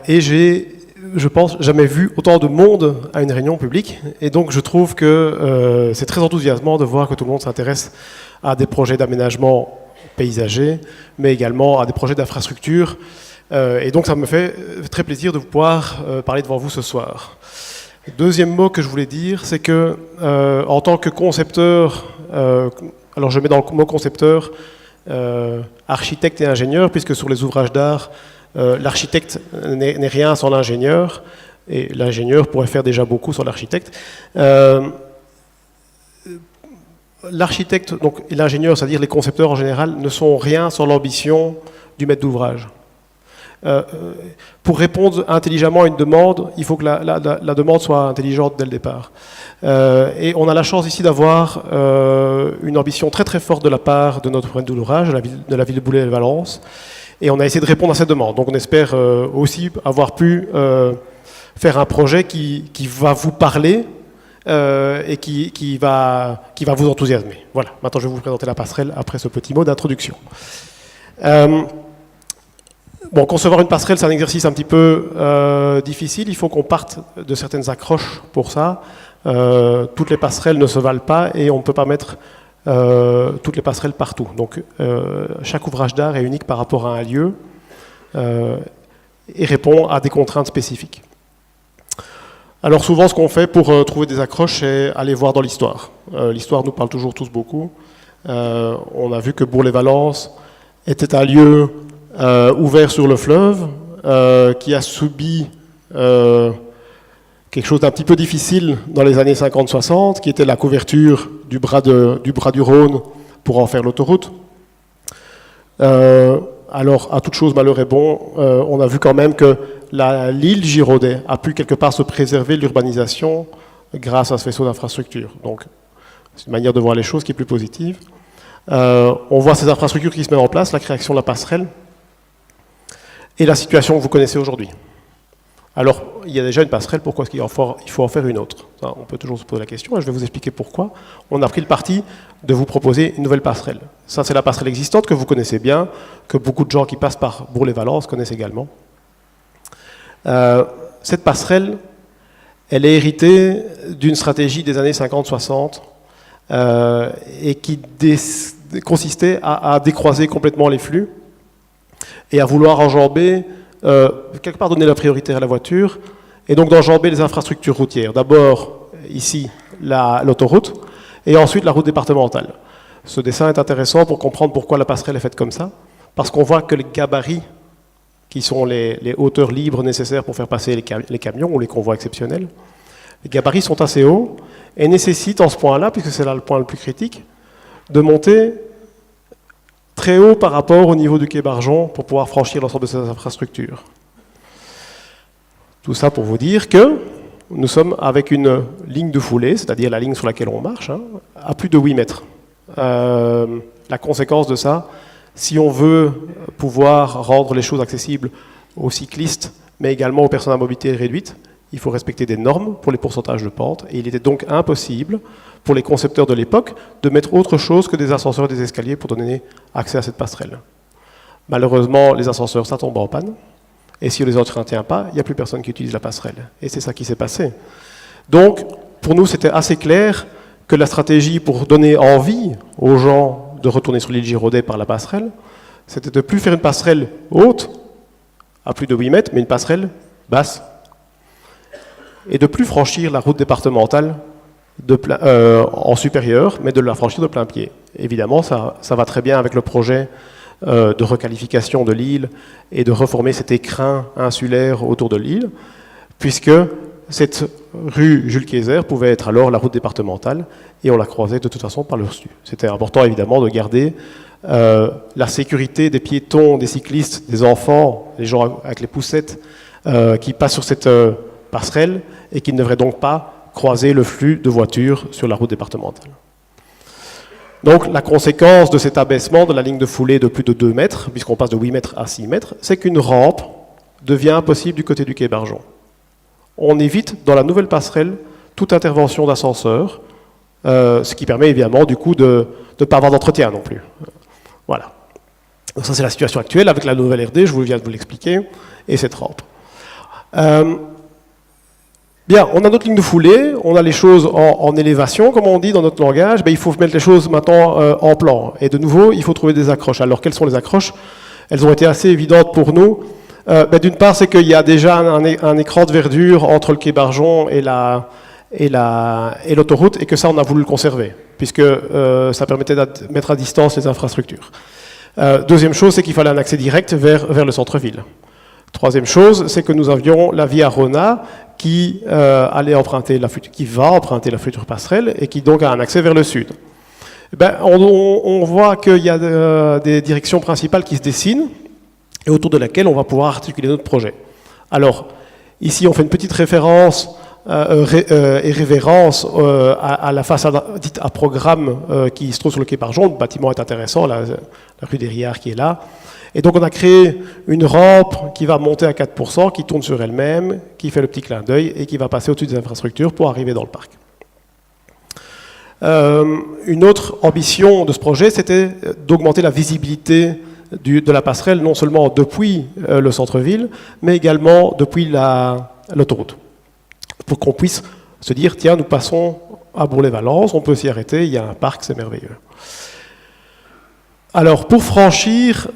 Et j'ai, je pense, jamais vu autant de monde à une réunion publique. Et donc, je trouve que c'est très enthousiasmant de voir que tout le monde s'intéresse à des projets d'aménagement paysagers, mais également à des projets d'infrastructure. Et donc ça me fait très plaisir de pouvoir parler devant vous ce soir. Deuxième mot que je voulais dire, c'est que en tant que concepteur, alors je mets dans le mot concepteur architecte et ingénieur, puisque sur les ouvrages d'art, l'architecte n'est rien sans l'ingénieur, et l'ingénieur pourrait faire déjà beaucoup sans l'architecte. L'architecte et l'ingénieur, c'est-à-dire les concepteurs en général, ne sont rien sans l'ambition du maître d'ouvrage. Pour répondre intelligemment à une demande, il faut que la demande soit intelligente dès le départ. Et on a la chance ici d'avoir une ambition très très forte de la part de notre maître d'ouvrage, de la ville de Boulay-Valence, et on a essayé de répondre à cette demande. Donc on espère aussi avoir pu faire un projet qui va vous parler et qui va vous enthousiasmer. Voilà, maintenant je vais vous présenter la passerelle après ce petit mot d'introduction. Bon, concevoir une passerelle, c'est un exercice un petit peu difficile. Il faut qu'on parte de certaines accroches pour ça. Toutes les passerelles ne se valent pas et on ne peut pas mettre toutes les passerelles partout. Donc, chaque ouvrage d'art est unique par rapport à un lieu et répond à des contraintes spécifiques. Alors, souvent, ce qu'on fait pour trouver des accroches, c'est aller voir dans l'histoire. L'histoire nous parle toujours tous beaucoup. On a vu que Bourg-les-Valences était un lieu ouvert sur le fleuve, qui a subi quelque chose d'un petit peu difficile dans les années 50-60, qui était la couverture du bras du Rhône pour en faire l'autoroute. Alors, à toute chose malheur est bon, on a vu quand même que l'île Giraudet a pu quelque part se préserver de l'urbanisation grâce à ce faisceau d'infrastructures. Donc, c'est une manière de voir les choses qui est plus positive. On voit ces infrastructures qui se mettent en place, la création de la passerelle, et la situation que vous connaissez aujourd'hui. Alors, il y a déjà une passerelle, pourquoi est-ce qu'il faut en faire une autre? Ça, on peut toujours se poser la question, et je vais vous expliquer pourquoi. On a pris le parti de vous proposer une nouvelle passerelle. Ça, c'est la passerelle existante que vous connaissez bien, que beaucoup de gens qui passent par Bourg-les-Valences connaissent également. Cette passerelle, elle est héritée d'une stratégie des années 50-60 et qui consistait à décroiser complètement les flux et à vouloir enjamber, quelque part donner la priorité à la voiture, et donc d'enjamber les infrastructures routières. D'abord, ici, l'autoroute, et ensuite la route départementale. Ce dessin est intéressant pour comprendre pourquoi la passerelle est faite comme ça, parce qu'on voit que les gabarits, qui sont les hauteurs libres nécessaires pour faire passer les camions ou les convois exceptionnels, les gabarits sont assez hauts, et nécessitent en ce point-là, puisque c'est là le point le plus critique, de monter très haut par rapport au niveau du quai Barjon pour pouvoir franchir l'ensemble de ces infrastructures. Tout ça pour vous dire que nous sommes avec une ligne de foulée, c'est-à-dire la ligne sur laquelle on marche, à plus de 8 mètres. La conséquence de ça, si on veut pouvoir rendre les choses accessibles aux cyclistes, mais également aux personnes à mobilité réduite, il faut respecter des normes pour les pourcentages de pente, et il était donc impossible pour les concepteurs de l'époque de mettre autre chose que des ascenseurs et des escaliers pour donner accès à cette passerelle. Malheureusement, les ascenseurs, ça tombe en panne, et si on les entretient pas, il n'y a plus personne qui utilise la passerelle. Et c'est ça qui s'est passé. Donc, pour nous, c'était assez clair que la stratégie pour donner envie aux gens de retourner sur l'île Giraudet par la passerelle, c'était de ne plus faire une passerelle haute, à plus de 8 mètres, mais une passerelle basse, et de ne plus franchir la route départementale en supérieur, mais de la franchir de plein pied. Évidemment, ça va très bien avec le projet de requalification de l'île et de reformer cet écrin insulaire autour de l'île, puisque cette rue Jules Kayser pouvait être alors la route départementale, et on la croisait de toute façon par le dessus. C'était important évidemment de garder la sécurité des piétons, des cyclistes, des enfants, les gens avec les poussettes qui passent sur cette passerelle et qui ne devraient donc pas croiser le flux de voitures sur la route départementale. Donc la conséquence de cet abaissement de la ligne de foulée de plus de 2 mètres, puisqu'on passe de 8 mètres à 6 mètres, c'est qu'une rampe devient impossible du côté du quai Barjon. On évite dans la nouvelle passerelle toute intervention d'ascenseur, ce qui permet évidemment du coup de ne pas avoir d'entretien non plus. Voilà. Donc ça c'est la situation actuelle avec la nouvelle RD, je viens de vous l'expliquer, et cette rampe. Bien, on a notre ligne de foulée, on a les choses en élévation, comme on dit dans notre langage. Il faut mettre les choses maintenant en plan. Et de nouveau, il faut trouver des accroches. Alors, quelles sont les accroches? Elles ont été assez évidentes pour nous. D'une part, c'est qu'il y a déjà un écran de verdure entre le quai Barjon et l'autoroute, et que ça, on a voulu le conserver, puisque ça permettait de mettre à distance les infrastructures. Deuxième chose, c'est qu'il fallait un accès direct vers le centre-ville. Troisième chose, c'est que nous avions la Via Rona qui va emprunter la future passerelle et qui donc a un accès vers le sud. On voit qu'il y a des directions principales qui se dessinent et autour de laquelle on va pouvoir articuler notre projet. Alors, ici, on fait une petite référence et révérence à la façade dite à programme qui se trouve sur le quai Barjon. Le bâtiment est intéressant, la rue des Riards qui est là. Et donc on a créé une rampe qui va monter à 4%, qui tourne sur elle-même, qui fait le petit clin d'œil et qui va passer au-dessus des infrastructures pour arriver dans le parc. Une autre ambition de ce projet, c'était d'augmenter la visibilité de la passerelle, non seulement depuis le centre-ville, mais également depuis l'autoroute. Pour qu'on puisse se dire, tiens, nous passons à Bourg-les-Valences, on peut s'y arrêter, il y a un parc, c'est merveilleux. Alors, pour franchir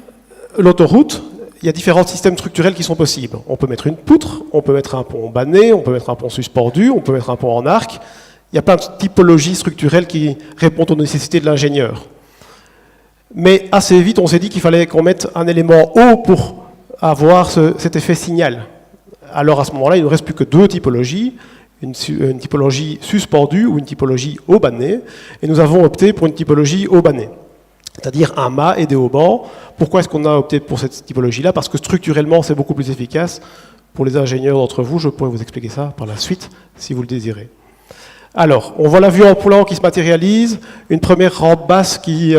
l'autoroute, il y a différents systèmes structurels qui sont possibles. On peut mettre une poutre, on peut mettre un pont banné, on peut mettre un pont suspendu, on peut mettre un pont en arc. Il y a plein de typologies structurelles qui répondent aux nécessités de l'ingénieur. Mais assez vite, on s'est dit qu'il fallait qu'on mette un élément haut pour avoir cet effet signal. Alors à ce moment-là, il ne nous reste plus que deux typologies, une typologie suspendue ou une typologie haut banné, et nous avons opté pour une typologie haut banné, c'est-à-dire un mât et des haubans. Pourquoi est-ce qu'on a opté pour cette typologie-là? Parce que structurellement, c'est beaucoup plus efficace. Pour les ingénieurs d'entre vous, je pourrais vous expliquer ça par la suite, si vous le désirez. Alors, on voit la vue en plan qui se matérialise, une première rampe basse qui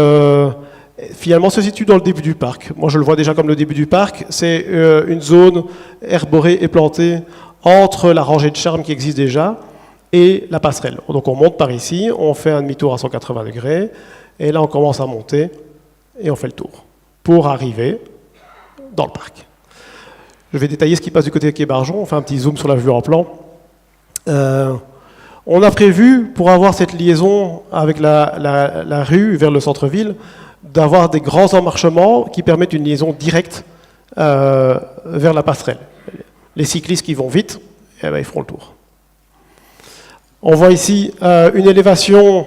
finalement se situe dans le début du parc. Moi, je le vois déjà comme le début du parc. C'est une zone herborée et plantée entre la rangée de charme qui existe déjà et la passerelle. Donc on monte par ici, on fait un demi-tour à 180 degrés, et là on commence à monter et on fait le tour pour arriver dans le parc. Je vais détailler ce qui passe du côté de quai Barjon, on fait un petit zoom sur la vue en plan. On a prévu, pour avoir cette liaison avec la rue vers le centre-ville, d'avoir des grands emmarchements qui permettent une liaison directe vers la passerelle. Les cyclistes qui vont vite, ils feront le tour. On voit ici une élévation,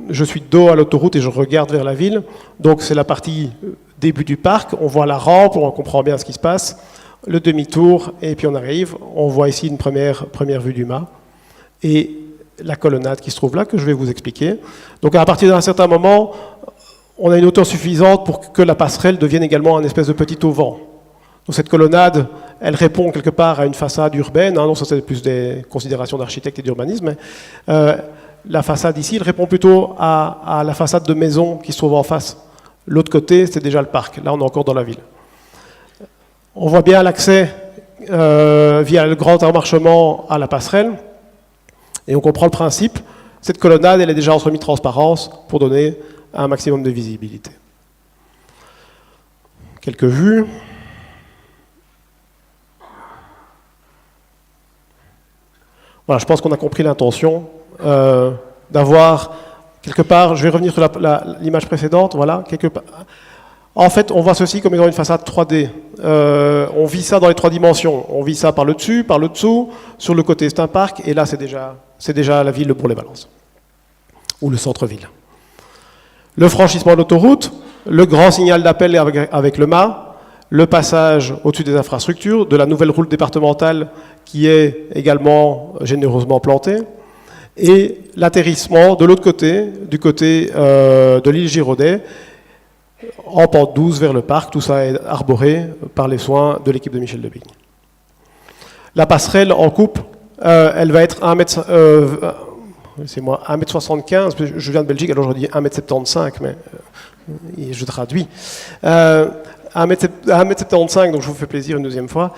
je suis dos à l'autoroute et je regarde vers la ville, donc c'est la partie début du parc, on voit la rampe, on comprend bien ce qui se passe, le demi-tour, et puis on arrive, on voit ici une première vue du mât, et la colonnade qui se trouve là, que je vais vous expliquer. Donc à partir d'un certain moment, on a une hauteur suffisante pour que la passerelle devienne également un espèce de petit auvent. Donc cette colonnade, elle répond quelque part à une façade urbaine, non, ça c'est plus des considérations d'architecte et d'urbanisme, mais la façade ici, elle répond plutôt à la façade de maison qui se trouve en face. L'autre côté, c'est déjà le parc, là on est encore dans la ville. On voit bien l'accès via le grand emmarchement à la passerelle, et on comprend le principe. Cette colonnade, elle est déjà en semi-transparence pour donner un maximum de visibilité. Quelques vues. Voilà, je pense qu'on a compris l'intention d'avoir quelque part, je vais revenir sur l'image précédente, voilà, quelque part. En fait, on voit ceci comme étant une façade 3D. On vit ça dans les trois dimensions. On vit ça par le dessus, par le dessous, sur le côté c'est un parc, et là c'est déjà la ville de Bourg-les-Valences, ou le centre-ville. Le franchissement de l'autoroute, le grand signal d'appel avec le mât, le passage au-dessus des infrastructures, de la nouvelle route départementale qui est également généreusement plantée, et l'atterrissement de l'autre côté, du côté de l'île Giraudet, en pente douce vers le parc, tout ça est arboré par les soins de l'équipe de Michel Debigne. La passerelle en coupe, elle va être 1m75, je viens de Belgique, alors je dis 1m75, mais je traduis. 1m75, donc je vous fais plaisir une deuxième fois,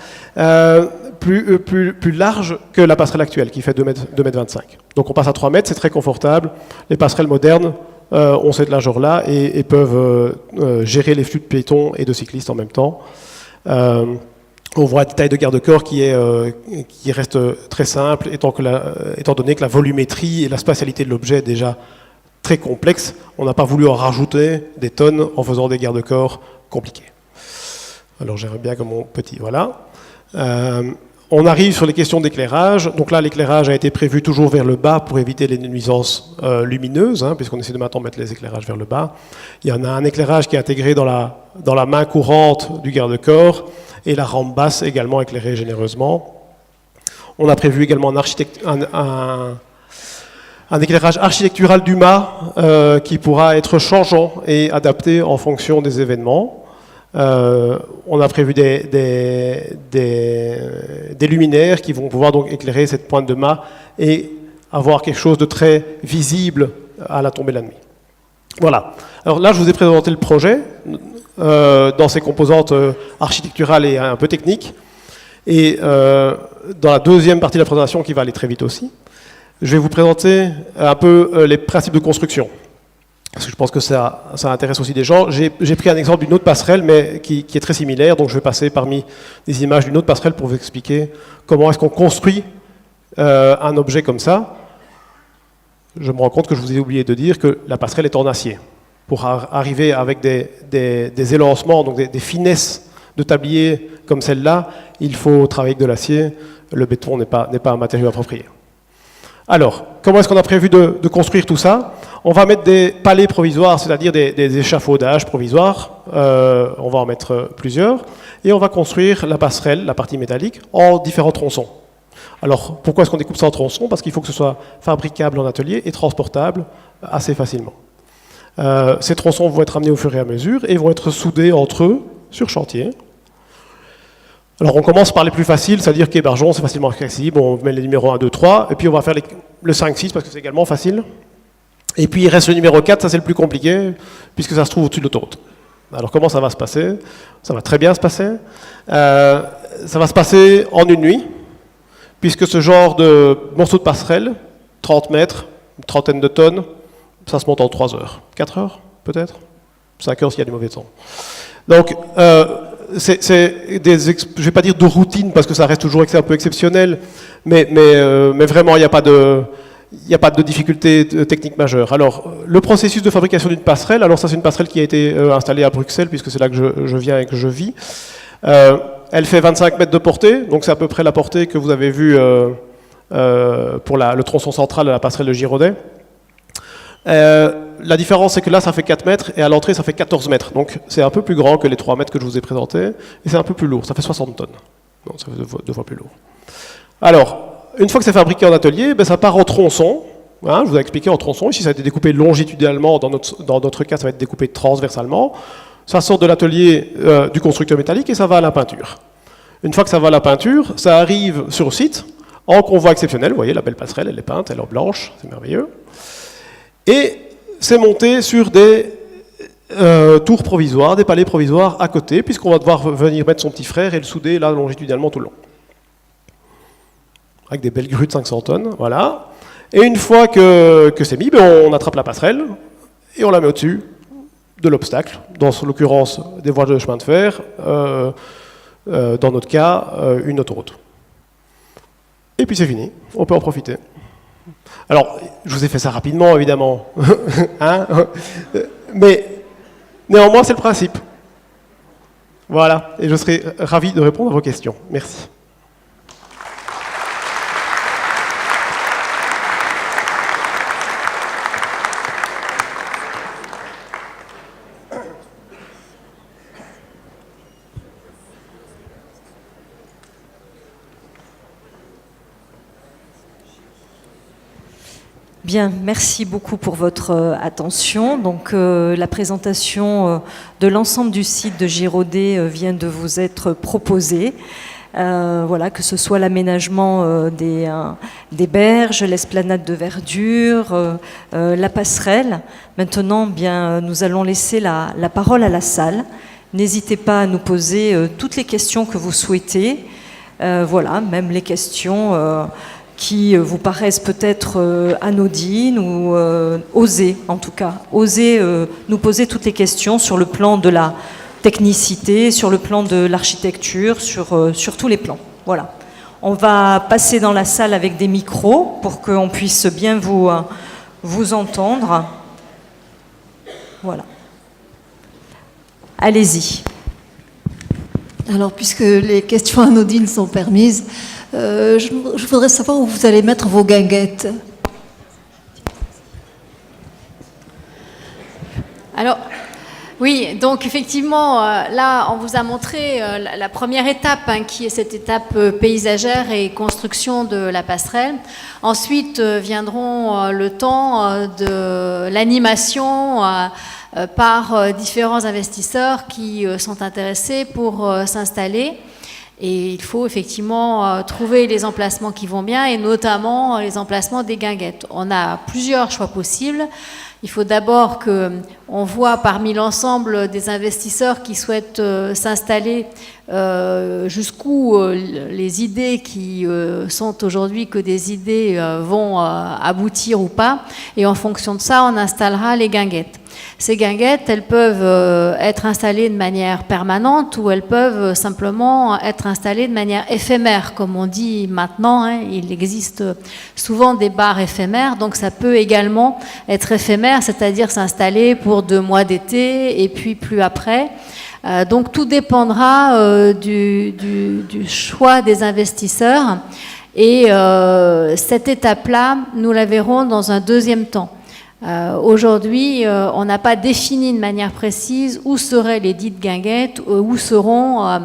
plus large que la passerelle actuelle, qui fait 2m25. Donc on passe à 3 mètres, c'est très confortable. Les passerelles modernes ont cette largeur-là et peuvent gérer les flux de piétons et de cyclistes en même temps. On voit un détail de garde-corps qui reste très simple, étant donné que la volumétrie et la spatialité de l'objet est déjà très complexe. On n'a pas voulu en rajouter des tonnes en faisant des garde-corps compliqués. Alors j'aimerais bien que mon petit... Voilà. On arrive sur les questions d'éclairage. Donc là, l'éclairage a été prévu toujours vers le bas pour éviter les nuisances lumineuses, puisqu'on essaie de maintenant mettre les éclairages vers le bas. Il y en a un éclairage qui est intégré dans la main courante du garde-corps et la rampe basse également éclairée généreusement. On a prévu également un éclairage architectural du mât qui pourra être changeant et adapté en fonction des événements. On a prévu des luminaires qui vont pouvoir donc éclairer cette pointe de mât et avoir quelque chose de très visible à la tombée de la nuit. Voilà. Alors là, je vous ai présenté le projet dans ses composantes architecturales et un peu techniques. Et dans la deuxième partie de la présentation, qui va aller très vite aussi, je vais vous présenter un peu les principes de construction. Parce que je pense que ça intéresse aussi des gens. J'ai pris un exemple d'une autre passerelle, mais qui est très similaire. Donc je vais passer parmi des images d'une autre passerelle pour vous expliquer comment est-ce qu'on construit un objet comme ça. Je me rends compte que je vous ai oublié de dire que la passerelle est en acier. Pour arriver avec des élancements, donc des finesses de tablier comme celle-là, il faut travailler avec de l'acier. Le béton n'est pas un matériau approprié. Alors, comment est-ce qu'on a prévu de construire tout ça? On va mettre des palets provisoires, c'est-à-dire des échafaudages provisoires. On va en mettre plusieurs. Et on va construire la passerelle, la partie métallique, en différents tronçons. Alors, pourquoi est-ce qu'on découpe ça en tronçons? Parce qu'il faut que ce soit fabricable en atelier et transportable assez facilement. Ces tronçons vont être amenés au fur et à mesure et vont être soudés entre eux sur chantier. Alors on commence par les plus faciles, c'est-à-dire quai Bargeon, c'est facilement accessible, on met les numéros 1, 2, 3, et puis on va faire le 5, 6 parce que c'est également facile. Et puis il reste le numéro 4, ça c'est le plus compliqué, puisque ça se trouve au-dessus de l'autoroute. Alors comment ça va se passer? Ça va très bien se passer. Ça va se passer en une nuit, puisque ce genre de morceau de passerelle, 30 mètres, une trentaine de tonnes, ça se monte en 3 heures. 4 heures peut-être? 5 heures s'il y a du mauvais temps. Donc, je ne vais pas dire de routine, parce que ça reste toujours un peu exceptionnel, mais vraiment, il n'y a pas de difficulté technique majeure. Alors, le processus de fabrication d'une passerelle, alors ça c'est une passerelle qui a été installée à Bruxelles, puisque c'est là que je viens et que je vis. Elle fait 25 mètres de portée, donc c'est à peu près la portée que vous avez vue pour le tronçon central de la passerelle de Giraudet. La différence, c'est que là, ça fait 4 mètres, et à l'entrée, ça fait 14 mètres. Donc, c'est un peu plus grand que les 3 mètres que je vous ai présentés, et c'est un peu plus lourd. Ça fait 60 tonnes. Donc, ça fait deux fois plus lourd. Alors, une fois que c'est fabriqué en atelier, ça part en tronçon. Je vous ai expliqué en tronçon. Ici, ça a été découpé longitudinalement. Dans notre cas, ça va être découpé transversalement. Ça sort de l'atelier du constructeur métallique, et ça va à la peinture. Une fois que ça va à la peinture, ça arrive sur site, en convoi exceptionnel. Vous voyez, la belle passerelle, elle est peinte, elle est blanche. C'est merveilleux. Et c'est monté sur des tours provisoires, des palets provisoires à côté, puisqu'on va devoir venir mettre son petit frère et le souder là longitudinalement tout le long. Avec des belles grues de 500 tonnes, voilà. Et une fois que c'est mis, on attrape la passerelle et on la met au-dessus de l'obstacle, dans l'occurrence des voies de chemin de fer, dans notre cas, une autoroute. Et puis c'est fini, on peut en profiter. Alors, je vous ai fait ça rapidement, évidemment, mais néanmoins, c'est le principe. Voilà, et je serai ravi de répondre à vos questions. Merci. Bien, merci beaucoup pour votre attention. Donc, la présentation de l'ensemble du site de Giraudet vient de vous être proposée. Voilà, que ce soit l'aménagement des berges, l'esplanade de verdure, la passerelle. Maintenant, bien, nous allons laisser la parole à la salle. N'hésitez pas à nous poser toutes les questions que vous souhaitez. Voilà, même les questions qui vous paraissent peut-être anodines ou osez, en tout cas. Osez nous poser toutes les questions sur le plan de la technicité, sur le plan de l'architecture, sur tous les plans. Voilà. On va passer dans la salle avec des micros pour qu'on puisse bien vous entendre. Voilà. Allez-y. Alors, puisque les questions anodines sont permises, je voudrais savoir où vous allez mettre vos guinguettes. Alors, oui, donc effectivement, là, on vous a montré la première étape, hein, qui est cette étape paysagère et construction de la passerelle. Ensuite viendront le temps de l'animation par différents investisseurs qui sont intéressés pour s'installer. Et il faut effectivement trouver les emplacements qui vont bien, et notamment les emplacements des guinguettes. On a plusieurs choix possibles. Il faut d'abord qu'on voit parmi l'ensemble des investisseurs qui souhaitent s'installer jusqu'où les idées qui sont aujourd'hui que des idées vont aboutir ou pas. Et en fonction de ça, on installera les guinguettes. Ces guinguettes, elles peuvent être installées de manière permanente ou elles peuvent simplement être installées de manière éphémère, comme on dit maintenant, hein. Il existe souvent des bars éphémères, donc ça peut également être éphémère, c'est-à-dire s'installer pour 2 mois d'été et puis plus après. Donc tout dépendra du choix des investisseurs, et cette étape-là, nous la verrons dans un deuxième temps. Aujourd'hui, on n'a pas défini de manière précise où seraient les dites guinguettes, où seront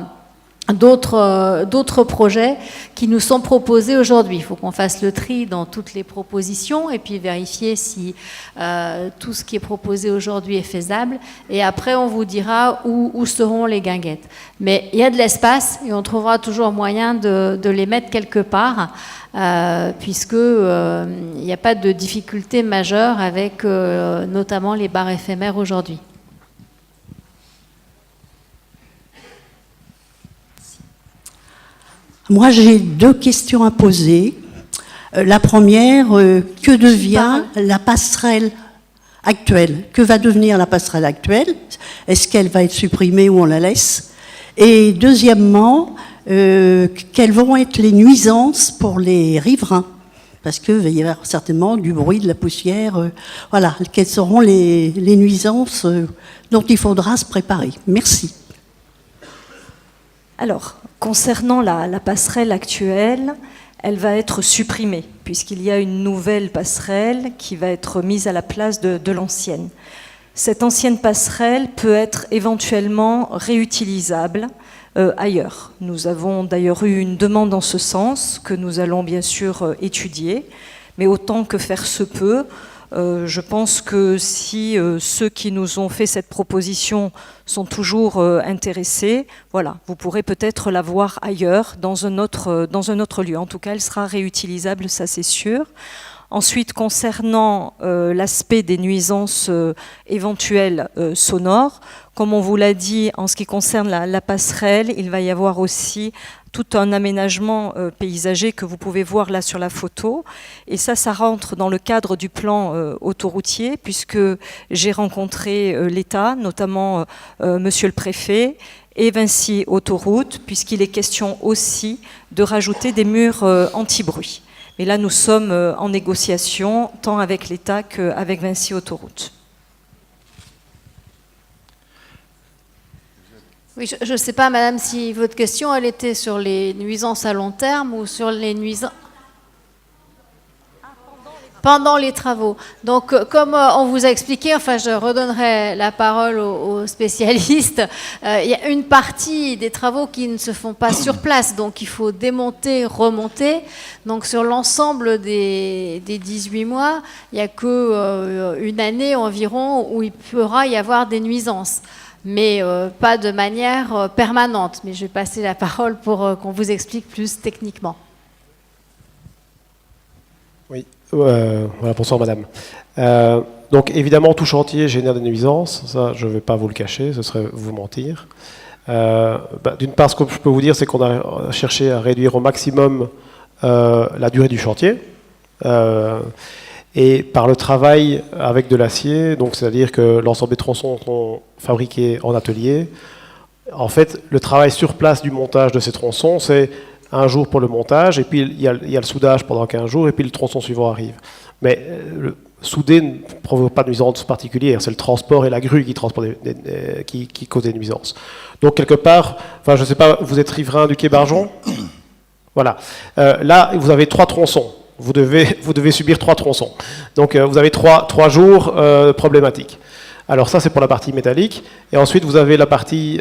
d'autres projets qui nous sont proposés aujourd'hui. Il faut qu'on fasse le tri dans toutes les propositions et puis vérifier si tout ce qui est proposé aujourd'hui est faisable. Et après, on vous dira où seront les guinguettes. Mais il y a de l'espace et on trouvera toujours moyen de les mettre quelque part, puisque il n'y a pas de difficulté majeure avec notamment les bars éphémères aujourd'hui. Moi, j'ai 2 questions à poser. La première, que devient la passerelle actuelle? Que va devenir la passerelle actuelle? Est-ce qu'elle va être supprimée ou on la laisse? Et deuxièmement, quelles vont être les nuisances pour les riverains? Parce qu'il va y avoir certainement du bruit, de la poussière. Voilà, quelles seront les nuisances dont il faudra se préparer? Merci. Alors, concernant la passerelle actuelle, elle va être supprimée, puisqu'il y a une nouvelle passerelle qui va être mise à la place de l'ancienne. Cette ancienne passerelle peut être éventuellement réutilisable ailleurs. Nous avons d'ailleurs eu une demande en ce sens, que nous allons bien sûr étudier, mais autant que faire se peut, je pense que si ceux qui nous ont fait cette proposition sont toujours intéressés, voilà, vous pourrez peut-être la voir ailleurs, dans un autre lieu. En tout cas, elle sera réutilisable, ça c'est sûr. Ensuite, concernant l'aspect des nuisances éventuelles sonores, comme on vous l'a dit, en ce qui concerne la passerelle, il va y avoir aussi tout un aménagement paysager que vous pouvez voir là sur la photo. Et ça rentre dans le cadre du plan autoroutier, puisque j'ai rencontré l'État, notamment Monsieur le Préfet, et Vinci Autoroute, puisqu'il est question aussi de rajouter des murs anti-bruit. Mais là, nous sommes en négociation, tant avec l'État qu'avec Vinci Autoroute. Oui, je ne sais pas, madame, si votre question, elle était sur les nuisances à long terme ou sur les nuisances pendant les travaux. Donc, comme on vous a expliqué, enfin, je redonnerai la parole aux spécialistes, il y a une partie des travaux qui ne se font pas sur place, donc il faut démonter, remonter. Donc, sur l'ensemble des 18 mois, il n'y a qu'une année environ où il pourra y avoir des nuisances, mais pas de manière permanente. Mais je vais passer la parole pour qu'on vous explique plus techniquement. Oui, voilà, bonsoir madame. Donc évidemment, tout chantier génère des nuisances, ça je ne vais pas vous le cacher, ce serait vous mentir. D'une part, ce que je peux vous dire, c'est qu'on a cherché à réduire au maximum la durée du chantier. Et par le travail avec de l'acier, donc c'est-à-dire que l'ensemble des tronçons sont fabriqués en atelier, En fait, le travail sur place du montage de ces tronçons, c'est un jour pour le montage, et puis il y a le soudage pendant 15 jours, et puis le tronçon suivant arrive. Mais souder ne provoque pas de nuisance particulière, c'est le transport et la grue qui causent des nuisances. Donc quelque part, enfin je ne sais pas, vous êtes riverain du quai Barjon? Voilà. Là, vous avez 3 tronçons. Vous devez subir 3 tronçons. Donc vous avez 3 jours problématiques. Alors ça, c'est pour la partie métallique. Et ensuite, vous avez la partie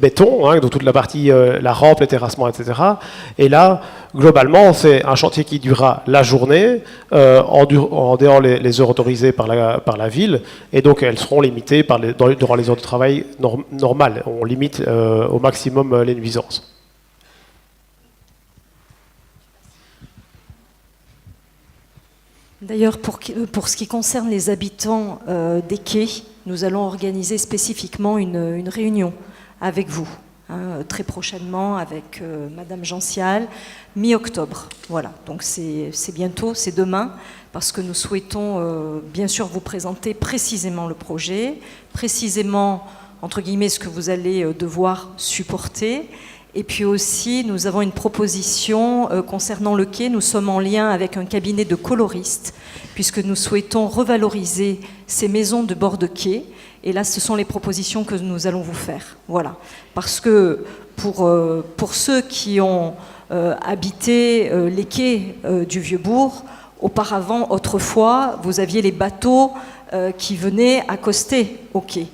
béton, hein, donc toute la partie, la rampe, les terrassements, etc. Et là, globalement, c'est un chantier qui durera la journée, en dehors les heures autorisées par la ville. Et donc, elles seront limitées durant les heures de travail normales. On limite au maximum les nuisances. D'ailleurs, pour ce qui concerne les habitants des quais, nous allons organiser spécifiquement une réunion avec vous, hein, très prochainement avec Madame Gential, mi-octobre. Voilà, donc c'est bientôt, c'est demain, parce que nous souhaitons bien sûr vous présenter précisément le projet, précisément, entre guillemets, ce que vous allez devoir supporter. Et puis aussi, nous avons une proposition concernant le quai. Nous sommes en lien avec un cabinet de coloristes, puisque nous souhaitons revaloriser ces maisons de bord de quai. Et là, ce sont les propositions que nous allons vous faire. Voilà. Parce que pour ceux qui ont habité les quais du Vieux-Bourg, auparavant, autrefois, vous aviez les bateaux qui venaient accoster au quai.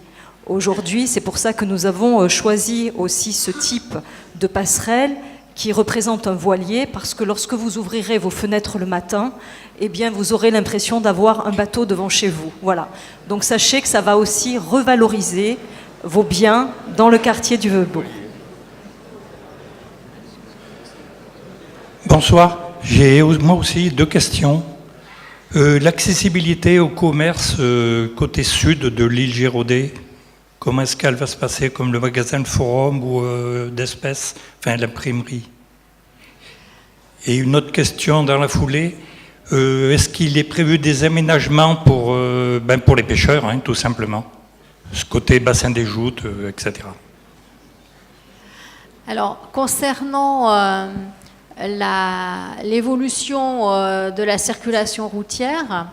Aujourd'hui, c'est pour ça que nous avons choisi aussi ce type de passerelle qui représente un voilier, parce que lorsque vous ouvrirez vos fenêtres le matin, eh bien, vous aurez l'impression d'avoir un bateau devant chez vous. Voilà. Donc sachez que ça va aussi revaloriser vos biens dans le quartier du Vieux-Bourg. Bonsoir. J'ai moi aussi 2 questions. L'accessibilité au commerce côté sud de l'île Giraudet, comment est-ce qu'elle va se passer, comme le magasin Le Forum ou d'espèces, enfin l'imprimerie? Et une autre question dans la foulée, est-ce qu'il est prévu des aménagements pour les pêcheurs, hein, tout simplement, ce côté bassin des joutes, etc. Alors, concernant l'évolution de la circulation routière,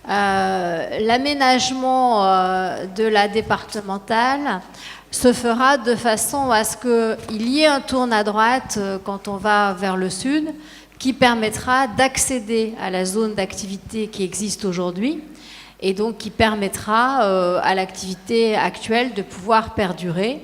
l'aménagement de la départementale se fera de façon à ce qu'il y ait un tourne à droite quand on va vers le sud qui permettra d'accéder à la zone d'activité qui existe aujourd'hui et donc qui permettra à l'activité actuelle de pouvoir perdurer,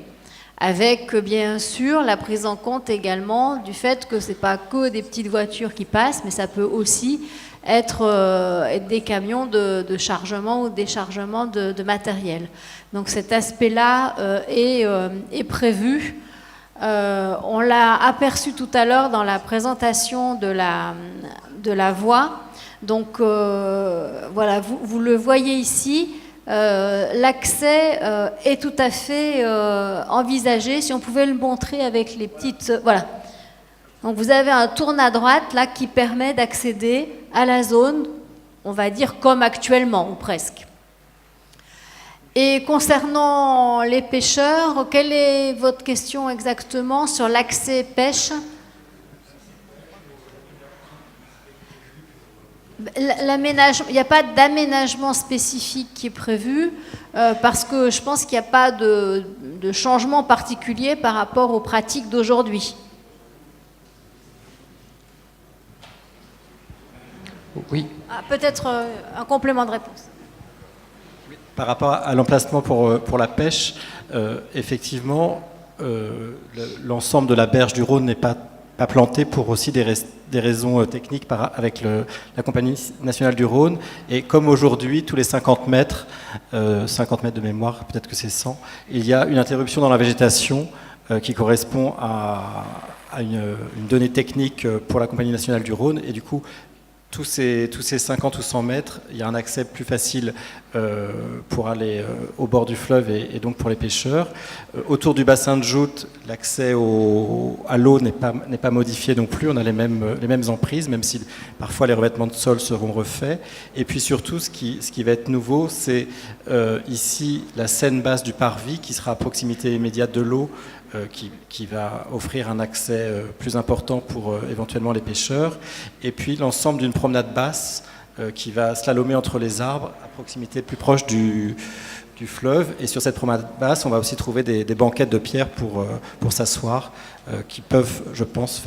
avec bien sûr la prise en compte également du fait que ce n'est pas que des petites voitures qui passent, mais ça peut aussi être des camions de chargement ou déchargement de matériel. Donc cet aspect-là est prévu. On l'a aperçu tout à l'heure dans la présentation de la voie. Donc voilà, vous le voyez ici. L'accès est tout à fait envisagé. Si on pouvait le montrer avec les petites... voilà. Donc vous avez un tourne à droite là qui permet d'accéder à la zone, on va dire comme actuellement, ou presque. Et concernant les pêcheurs, quelle est votre question exactement sur l'accès pêche? Il n'y a pas d'aménagement spécifique qui est prévu parce que je pense qu'il n'y a pas de changement particulier par rapport aux pratiques d'aujourd'hui. Oui. Peut-être un complément de réponse. Par rapport à l'emplacement pour la pêche, effectivement, l'ensemble de la berge du Rhône n'est pas planté pour aussi des raisons techniques avec la Compagnie nationale du Rhône. Et comme aujourd'hui, tous les 50 mètres de mémoire, peut-être que c'est 100, il y a une interruption dans la végétation qui correspond à une donnée technique pour la Compagnie nationale du Rhône. Et du coup, tous ces 50 ou 100 mètres, il y a un accès plus facile pour aller au bord du fleuve et donc pour les pêcheurs. Autour du bassin de Joutes, l'accès à l'eau n'est pas modifié non plus. On a les mêmes emprises, même si parfois les revêtements de sol seront refaits. Et puis surtout, ce qui va être nouveau, c'est ici la Seine basse du Parvis, qui sera à proximité immédiate de l'eau, qui va offrir un accès plus important pour éventuellement les pêcheurs. Et puis l'ensemble d'une promenade basse qui va slalomer entre les arbres à proximité plus proche du fleuve. Et sur cette promenade basse, on va aussi trouver des banquettes de pierre pour s'asseoir, qui peuvent, je pense,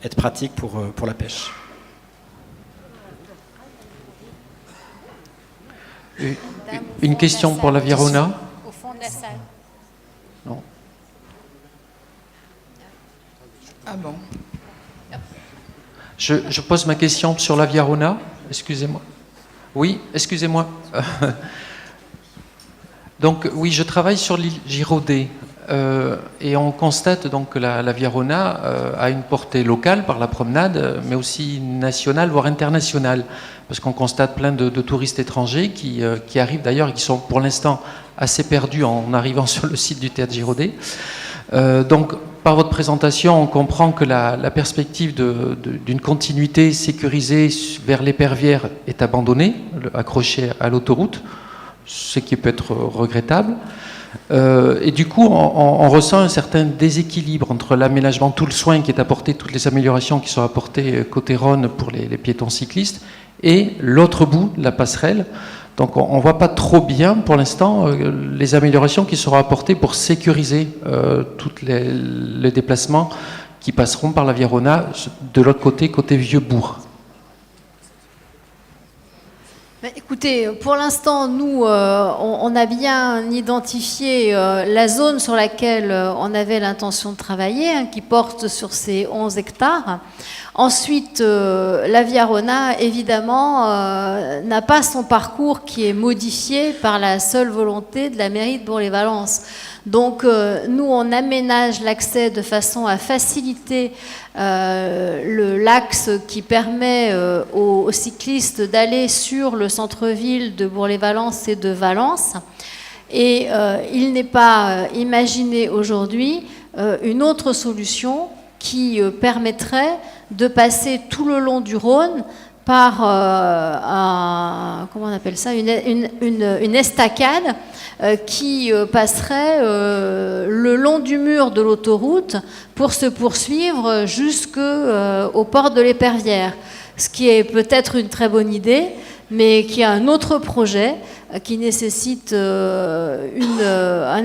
être pratiques pour la pêche. Une question pour la Virona. Au fond de la salle. Non. Ah bon. Je pose ma question sur la Virona. Excusez-moi. Oui, excusez-moi. Donc, oui, je travaille sur l'île Girodet. Et on constate donc que la Virona a une portée locale par la promenade, mais aussi nationale, voire internationale. Parce qu'on constate plein de touristes étrangers qui arrivent d'ailleurs et qui sont pour l'instant assez perdus en arrivant sur le site du théâtre Girodet. Donc, par votre présentation, on comprend que la perspective d'une continuité sécurisée vers l'épervière est abandonnée, accrochée à l'autoroute, ce qui peut être regrettable. Et du coup, on ressent un certain déséquilibre entre l'aménagement, tout le soin qui est apporté, toutes les améliorations qui sont apportées côté Rhône pour les piétons cyclistes, et l'autre bout, la passerelle. Donc on ne voit pas trop bien pour l'instant les améliorations qui seront apportées pour sécuriser tous les déplacements qui passeront par la Virona de l'autre côté Vieux-Bourg. Écoutez, pour l'instant, nous, on a bien identifié la zone sur laquelle on avait l'intention de travailler, hein, qui porte sur ces 11 hectares. Ensuite, la Virona, évidemment, n'a pas son parcours qui est modifié par la seule volonté de la mairie de Bourg-les-Valences. Donc, nous, on aménage l'accès de façon à faciliter l'axe qui permet aux cyclistes d'aller sur le centre-ville de Bourg-les-Valences et de Valence. Et il n'est pas imaginé aujourd'hui une autre solution qui permettrait de passer tout le long du Rhône par comment on appelle ça, une estacade qui passerait le long du mur de l'autoroute pour se poursuivre jusqu'au port de l'Épervière. Ce qui est peut-être une très bonne idée, mais qui est un autre projet qui nécessite un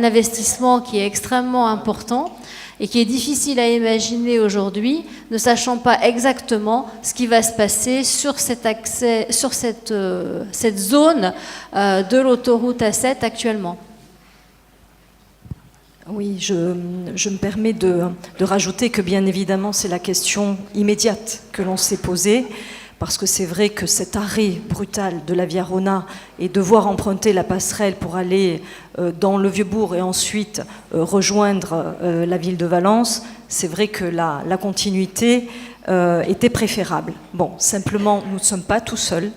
investissement qui est extrêmement important et qui est difficile à imaginer aujourd'hui, ne sachant pas exactement ce qui va se passer sur cet accès, sur cette zone de l'autoroute A7 actuellement. Oui, je me permets de rajouter que bien évidemment c'est la question immédiate que l'on s'est posée, parce que c'est vrai que cet arrêt brutal de la Via Rona et devoir emprunter la passerelle pour aller dans le Vieux-Bourg et ensuite rejoindre la ville de Valence, c'est vrai que la continuité était préférable. Bon, simplement, nous ne sommes pas tout seuls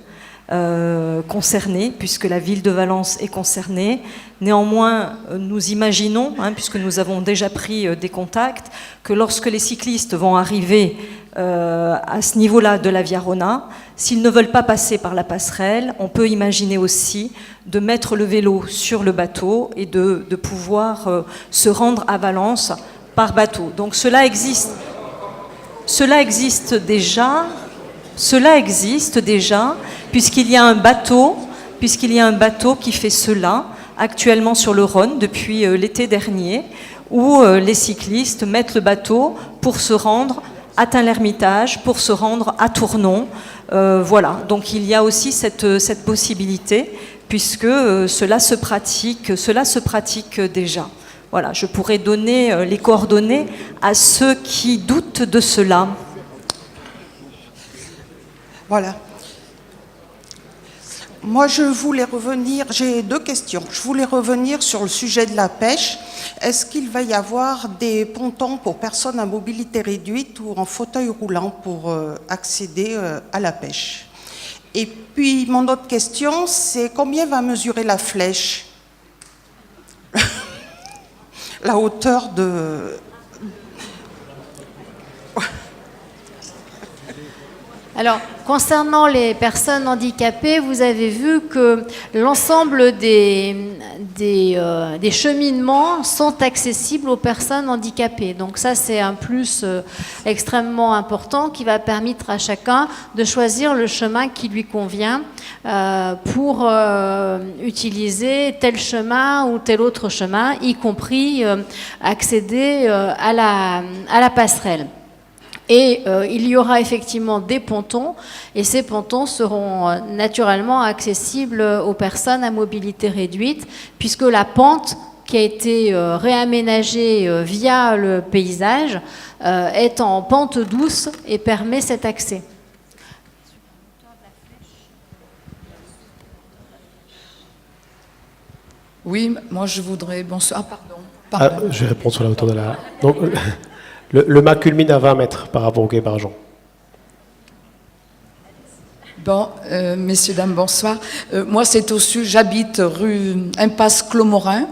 concernés, puisque la ville de Valence est concernée. Néanmoins, nous imaginons, puisque nous avons déjà pris des contacts, que lorsque les cyclistes vont arriver à ce niveau-là de la Via Rona, s'ils ne veulent pas passer par la passerelle, on peut imaginer aussi de mettre le vélo sur le bateau et de pouvoir se rendre à Valence par bateau. Donc cela existe déjà. Cela existe déjà, puisqu'il y a un bateau qui fait cela actuellement sur le Rhône depuis l'été dernier, où les cyclistes mettent le bateau pour se rendre à Tain-l'Hermitage, pour se rendre à Tournon. Voilà, donc il y a aussi cette possibilité, puisque cela se pratique déjà. Voilà, je pourrais donner les coordonnées à ceux qui doutent de cela. Voilà. Moi, je voulais revenir, j'ai deux questions. Je voulais revenir sur le sujet de la pêche. Est-ce qu'il va y avoir des pontons pour personnes à mobilité réduite ou en fauteuil roulant pour accéder à la pêche? Et puis, mon autre question, c'est combien va mesurer la flèche? La hauteur de... Alors, concernant les personnes handicapées, vous avez vu que l'ensemble des cheminements sont accessibles aux personnes handicapées. Donc ça, c'est un plus extrêmement important qui va permettre à chacun de choisir le chemin qui lui convient pour utiliser tel chemin ou tel autre chemin, y compris accéder à la passerelle. Et il y aura effectivement des pontons, et ces pontons seront naturellement accessibles aux personnes à mobilité réduite, puisque la pente qui a été réaménagée via le paysage est en pente douce et permet cet accès. Oui, moi je voudrais... Bonsoir, pardon. Je vais répondre sur la hauteur de la... Donc, le mât culmine à 20 mètres par rapport au quai Bargeon. Bon, messieurs, dames, bonsoir. Moi, c'est au sud, j'habite rue Impasse Clomorin,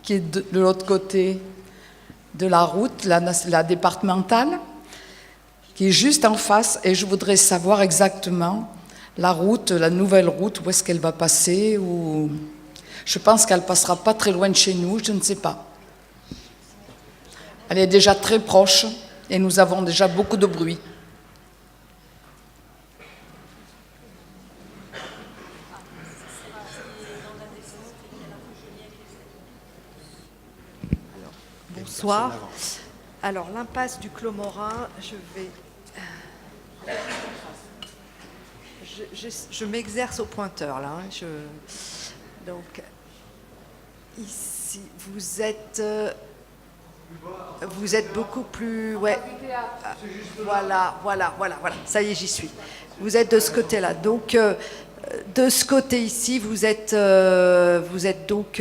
qui est de l'autre côté de la route, la départementale, qui est juste en face, et je voudrais savoir exactement la route, la nouvelle route, où est-ce qu'elle va passer, ou... Je pense qu'elle passera pas très loin de chez nous, je ne sais pas. Elle est déjà très proche et nous avons déjà beaucoup de bruit. Bonsoir. Alors, l'impasse du Clomorin, je m'exerce au pointeur, là. Donc, ici, vous êtes beaucoup plus... Ouais. Voilà. Ça y est, j'y suis. Vous êtes de ce côté-là. Donc, de ce côté ici, vous êtes donc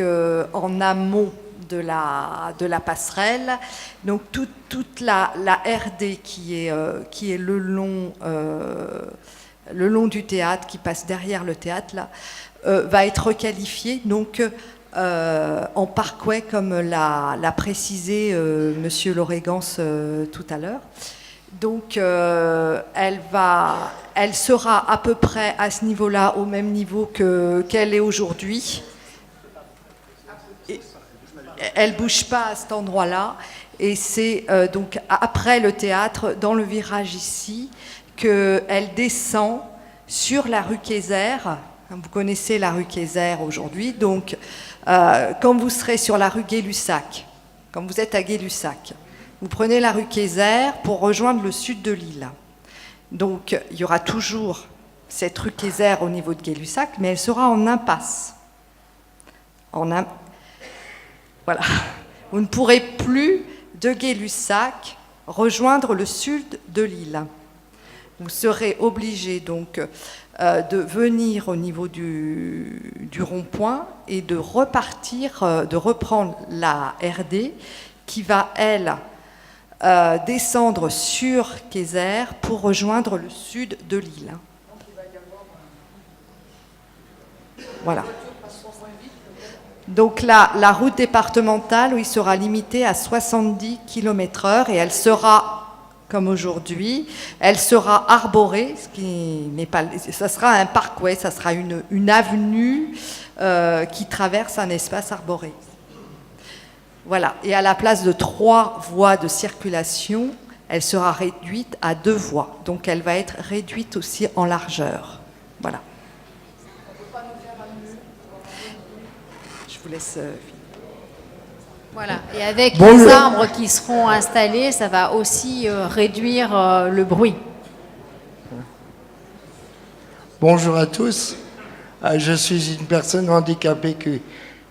en amont de la passerelle. Donc, toute la RD qui est le long du théâtre, qui passe derrière le théâtre, là, va être requalifiée. Donc, en parkway, comme l'a précisé Monsieur Lorégance tout à l'heure. Donc, elle sera à peu près à ce niveau-là, au même niveau qu'elle est aujourd'hui. Elle ne bouge pas à cet endroit-là. Et c'est donc après le théâtre, dans le virage ici, qu'elle descend sur la rue Kayser. Vous connaissez la rue Kayser aujourd'hui. Donc, quand vous serez sur la rue Gay-Lussac, quand vous êtes à Gay-Lussac, vous prenez la rue Kayser pour rejoindre le sud de l'île. Donc, il y aura toujours cette rue Kayser au niveau de Gay-Lussac, mais elle sera en impasse. Voilà. Vous ne pourrez plus, de Gay-Lussac, rejoindre le sud de l'île. Vous serez obligé, donc, de venir au niveau du rond-point et de repartir, de reprendre la RD qui va, elle, descendre sur Kayser pour rejoindre le sud de l'île. Voilà. Donc la route départementale, où il sera limité à 70 km/h et elle sera, comme aujourd'hui, elle sera arborée, ce qui n'est pas, ça sera un parkway, ça sera une avenue qui traverse un espace arboré. Voilà. Et à la place de 3 voies de circulation, elle sera réduite à 2 voies. Donc elle va être réduite aussi en largeur. Voilà. Je vous laisse. Voilà. Et avec les arbres qui seront installés, ça va aussi réduire le bruit. Bonjour à tous. Je suis une personne handicapée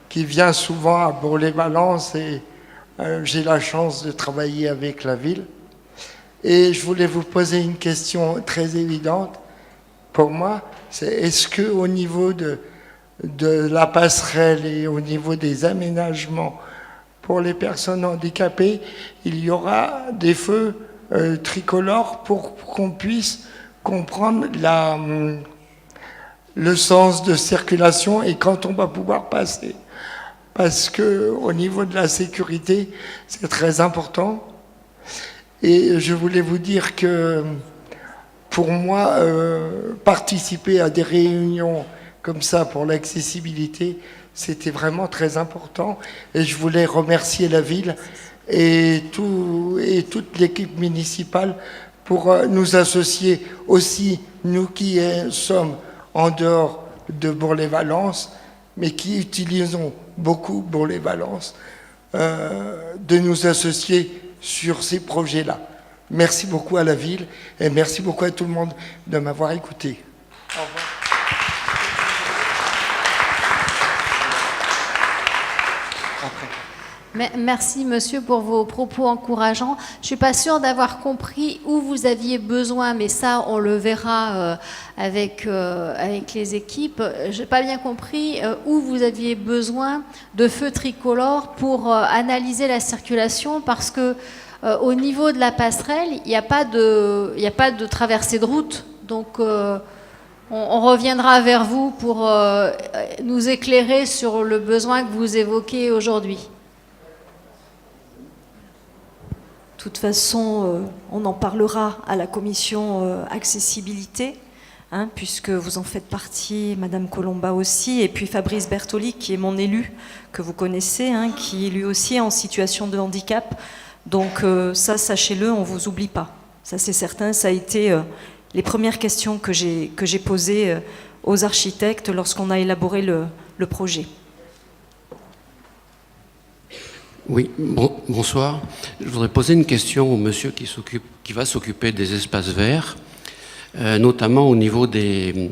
qui vient souvent à Bourg-les-Valences et j'ai la chance de travailler avec la ville. Et je voulais vous poser une question très évidente. pour moi, c'est est-ce qu'au niveau de la passerelle et au niveau des aménagements pour les personnes handicapées, il y aura des feux tricolores pour qu'on puisse comprendre le sens de circulation et quand on va pouvoir passer. Parce qu'au niveau de la sécurité, c'est très important. Et je voulais vous dire que pour moi, participer à des réunions comme ça pour l'accessibilité, c'était vraiment très important. Et je voulais remercier la ville et toute l'équipe municipale pour nous associer aussi, nous qui sommes en dehors de Bourg-les-Valences, mais qui utilisons beaucoup Bourg-les-Valences, de nous associer sur ces projets-là. Merci beaucoup à la ville et merci beaucoup à tout le monde de m'avoir écouté. Au revoir. Merci, monsieur, pour vos propos encourageants. Je ne suis pas sûre d'avoir compris où vous aviez besoin, mais ça, on le verra avec les équipes. Je n'ai pas bien compris où vous aviez besoin de feux tricolores pour analyser la circulation, parce que au niveau de la passerelle, il n'y a pas de traversée de route. Donc, on reviendra vers vous pour nous éclairer sur le besoin que vous évoquez aujourd'hui. De toute façon, on en parlera à la commission accessibilité, puisque vous en faites partie, Madame Colomba aussi, et puis Fabrice Bertoli, qui est mon élu, que vous connaissez, qui lui aussi est en situation de handicap. Donc ça, sachez-le, on ne vous oublie pas. Ça, c'est certain, ça a été les premières questions que j'ai posées aux architectes lorsqu'on a élaboré le projet. Oui, bonsoir. Je voudrais poser une question au monsieur qui va s'occuper des espaces verts, notamment au niveau des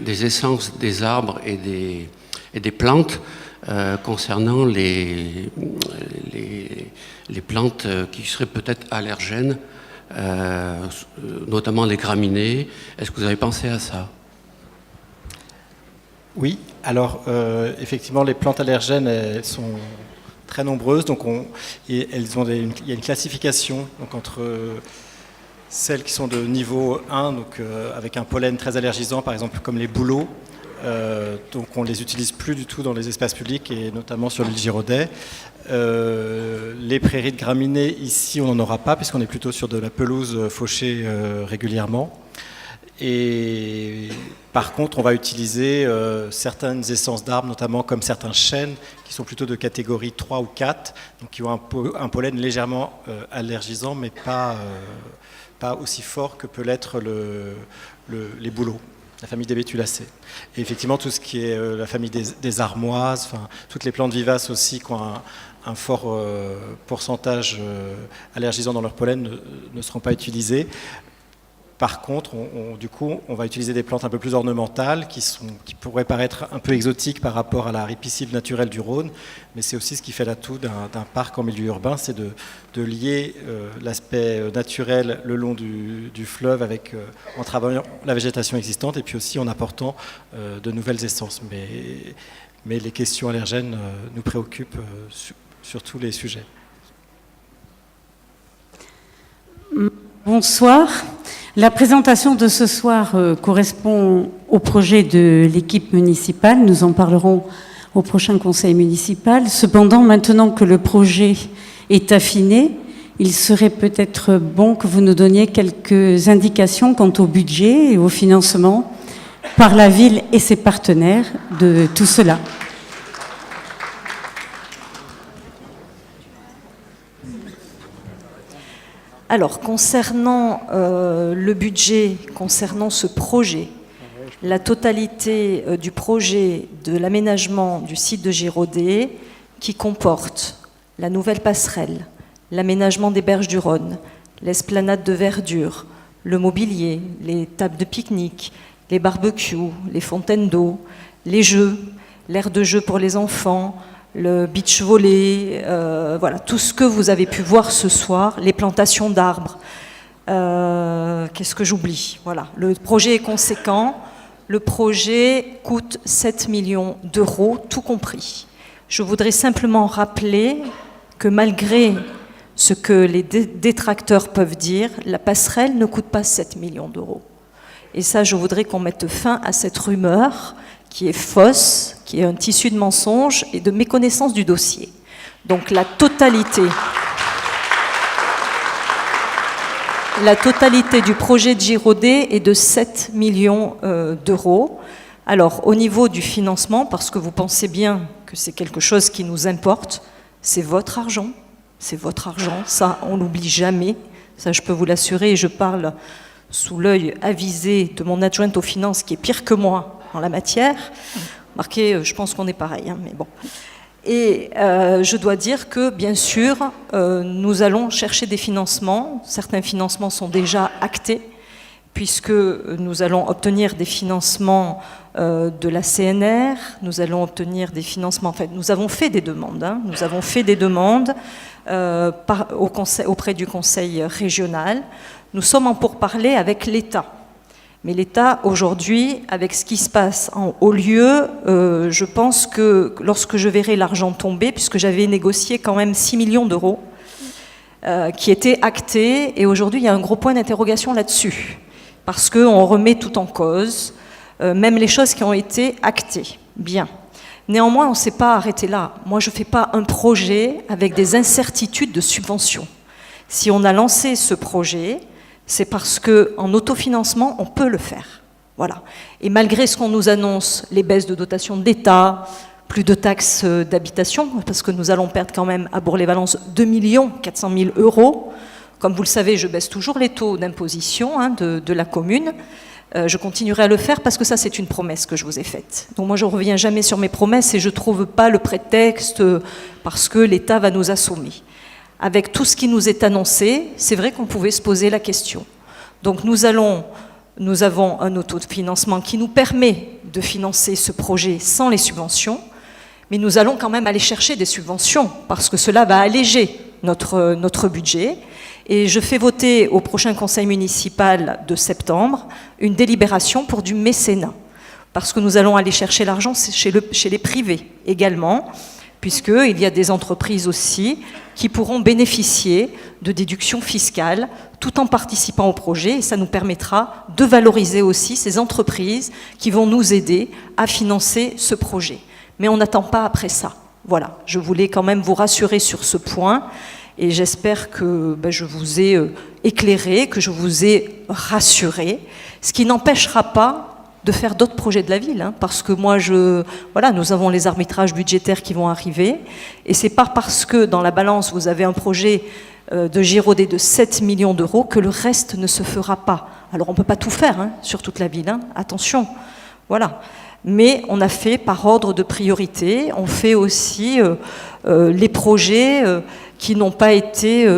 essences des arbres et des plantes, concernant les plantes qui seraient peut-être allergènes, notamment les graminées. Est-ce que vous avez pensé à ça ? Oui, alors effectivement, les plantes allergènes, elles sont très nombreuses, donc il y a une classification donc, entre celles qui sont de niveau 1, donc avec un pollen très allergisant, par exemple comme les bouleaux, donc on ne les utilise plus du tout dans les espaces publics et notamment sur l'île Giraudet. Les prairies de graminées, ici on n'en aura pas puisqu'on est plutôt sur de la pelouse fauchée régulièrement. Et par contre, on va utiliser certaines essences d'arbres, notamment comme certains chênes, qui sont plutôt de catégorie 3 ou 4, donc qui ont un pollen légèrement allergisant, mais pas aussi fort que peut l'être les bouleaux, la famille des bétulacées. Et effectivement, tout ce qui est la famille des armoises, toutes les plantes vivaces aussi qui ont un fort pourcentage allergisant dans leur pollen ne seront pas utilisées. Par contre, du coup, on va utiliser des plantes un peu plus ornementales qui pourraient paraître un peu exotiques par rapport à la ripisylve naturelle du Rhône, mais c'est aussi ce qui fait l'atout d'un parc en milieu urbain, c'est de lier l'aspect naturel le long du fleuve en travaillant la végétation existante et puis aussi en apportant de nouvelles essences. Mais les questions allergènes nous préoccupent sur tous les sujets. Bonsoir. La présentation de ce soir correspond au projet de l'équipe municipale. Nous en parlerons au prochain conseil municipal. Cependant, maintenant que le projet est affiné, il serait peut-être bon que vous nous donniez quelques indications quant au budget et au financement par la ville et ses partenaires de tout cela. Alors, concernant le budget, concernant ce projet, la totalité du projet de l'aménagement du site de Giraudet, qui comporte la nouvelle passerelle, l'aménagement des berges du Rhône, l'esplanade de verdure, le mobilier, les tables de pique-nique, les barbecues, les fontaines d'eau, les jeux, l'aire de jeu pour les enfants, le beach volley, voilà, tout ce que vous avez pu voir ce soir, les plantations d'arbres. Qu'est-ce que j'oublie? Voilà, le projet est conséquent. Le projet coûte 7 millions d'euros, tout compris. Je voudrais simplement rappeler que malgré ce que les détracteurs peuvent dire, la passerelle ne coûte pas 7 millions d'euros. Et ça, je voudrais qu'on mette fin à cette rumeur qui est fausse, qui est un tissu de mensonges et de méconnaissance du dossier. Donc la totalité du projet de Girodet est de 7 millions d'euros. Alors, au niveau du financement, parce que vous pensez bien que c'est quelque chose qui nous importe, c'est votre argent, ça on l'oublie jamais, ça je peux vous l'assurer, et je parle sous l'œil avisé de mon adjointe aux finances qui est pire que moi en la matière. Marquez, je pense qu'on est pareil, hein, mais bon. Et je dois dire que, bien sûr, nous allons chercher des financements. Certains financements sont déjà actés, puisque nous allons obtenir des financements de la CNR, nous allons obtenir des financements... En fait, nous avons fait des demandes. Hein, nous avons fait des demandes auprès du Conseil régional. Nous sommes en pourparlers avec l'État. Mais l'État, aujourd'hui, avec ce qui se passe en haut lieu, je pense que lorsque je verrai l'argent tomber, puisque j'avais négocié quand même 6 millions d'euros, qui étaient actés, et aujourd'hui, il y a un gros point d'interrogation là-dessus, parce qu'on remet tout en cause, même les choses qui ont été actées. Bien. Néanmoins, on ne s'est pas arrêté là. Moi, je ne fais pas un projet avec des incertitudes de subvention. Si on a lancé ce projet, c'est parce qu'en autofinancement, on peut le faire. Voilà. Et malgré ce qu'on nous annonce, les baisses de dotation de l'État, plus de taxes d'habitation, parce que nous allons perdre quand même à Bourg-les-Valences 2 400 000 euros. Comme vous le savez, je baisse toujours les taux d'imposition de la commune. Je continuerai à le faire parce que ça, c'est une promesse que je vous ai faite. Donc moi, je ne reviens jamais sur mes promesses et je ne trouve pas le prétexte parce que l'État va nous assommer. Avec tout ce qui nous est annoncé, c'est vrai qu'on pouvait se poser la question. Donc nous avons un autofinancement qui nous permet de financer ce projet sans les subventions, mais nous allons quand même aller chercher des subventions parce que cela va alléger notre budget. Et je fais voter au prochain conseil municipal de septembre une délibération pour du mécénat, parce que nous allons aller chercher l'argent chez les privés également, puisqu'il y a des entreprises aussi qui pourront bénéficier de déductions fiscales tout en participant au projet, et ça nous permettra de valoriser aussi ces entreprises qui vont nous aider à financer ce projet. Mais on n'attend pas après ça. Voilà, je voulais quand même vous rassurer sur ce point, et j'espère que je vous ai éclairé, que je vous ai rassuré, ce qui n'empêchera pas de faire d'autres projets de la ville, hein, parce que moi, nous avons les arbitrages budgétaires qui vont arriver, et c'est pas parce que dans la balance vous avez un projet de Girodet de 7 millions d'euros que le reste ne se fera pas. Alors on ne peut pas tout faire hein, sur toute la ville, hein, attention, voilà. Mais on a fait par ordre de priorité, on fait aussi les projets qui n'ont pas été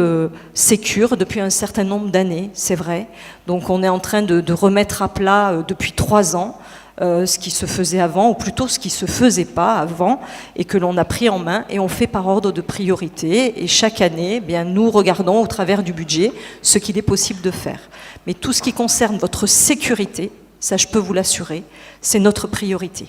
sécures depuis un certain nombre d'années, c'est vrai. Donc on est en train de remettre à plat depuis 3 ans ce qui se faisait avant, ou plutôt ce qui ne se faisait pas avant, et que l'on a pris en main, et on fait par ordre de priorité. Et chaque année, eh bien, nous regardons au travers du budget ce qu'il est possible de faire. Mais tout ce qui concerne votre sécurité, ça je peux vous l'assurer, c'est notre priorité.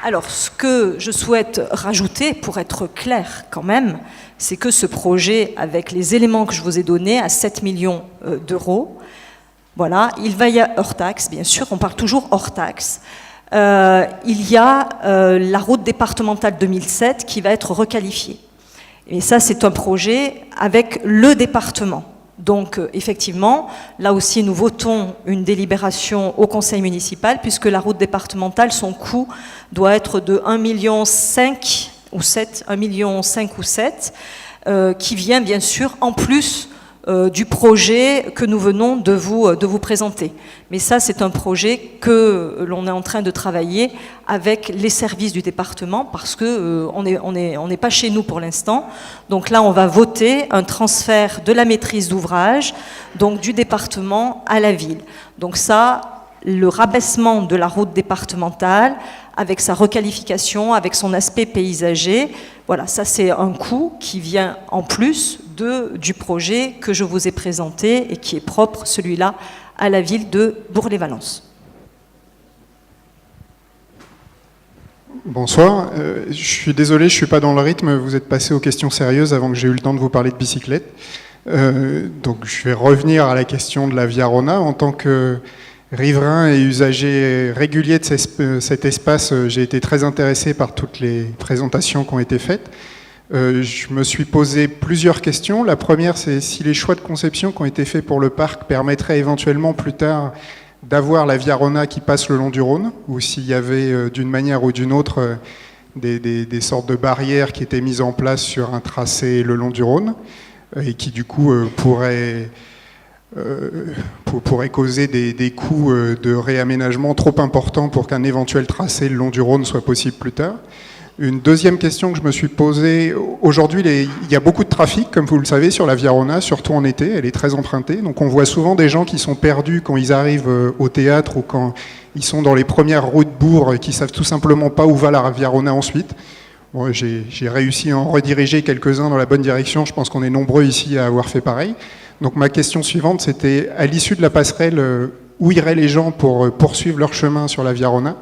Alors, ce que je souhaite rajouter, pour être clair quand même, c'est que ce projet, avec les éléments que je vous ai donnés, à 7 millions d'euros, voilà, il va y avoir hors taxe, bien sûr, on parle toujours hors taxe. Il y a la route départementale 2007 qui va être requalifiée. Et ça, c'est un projet avec le département. Donc, effectivement, là aussi, nous votons une délibération au conseil municipal, puisque la route départementale, son coût doit être de 1,5 million ou 7, qui vient bien sûr en plus du projet que nous venons de vous présenter. Mais ça, c'est un projet que l'on est en train de travailler avec les services du département, parce que on n'est pas chez nous pour l'instant. Donc là, on va voter un transfert de la maîtrise d'ouvrage, donc du département à la ville. Donc ça, le rabaissement de la route départementale avec sa requalification, avec son aspect paysager. Voilà, ça c'est un coût qui vient en plus du projet que je vous ai présenté et qui est propre, celui-là, à la ville de Bourg-les-Valences. Bonsoir, je suis désolé, je ne suis pas dans le rythme, vous êtes passé aux questions sérieuses avant que j'ai eu le temps de vous parler de bicyclette. Donc je vais revenir à la question de la Via Rona. En tant que riverain et usager régulier de cet espace, j'ai été très intéressé par toutes les présentations qui ont été faites. Je me suis posé plusieurs questions. La première, c'est si les choix de conception qui ont été faits pour le parc permettraient éventuellement plus tard d'avoir la Via Rona qui passe le long du Rhône, ou s'il y avait d'une manière ou d'une autre des sortes de barrières qui étaient mises en place sur un tracé le long du Rhône, et qui du coup pourraient causer des coûts de réaménagement trop importants pour qu'un éventuel tracé le long du Rhône soit possible plus tard. Une deuxième question que je me suis posée, aujourd'hui il y a beaucoup de trafic, comme vous le savez, sur la Via Rona, surtout en été, elle est très empruntée, donc on voit souvent des gens qui sont perdus quand ils arrivent au théâtre ou quand ils sont dans les premières routes bourgs et qui savent tout simplement pas où va la Via Rona ensuite. Bon, j'ai réussi à en rediriger quelques-uns dans la bonne direction, je pense qu'on est nombreux ici à avoir fait pareil. Donc ma question suivante, c'était à l'issue de la passerelle, où iraient les gens pour poursuivre leur chemin sur la Via Rona?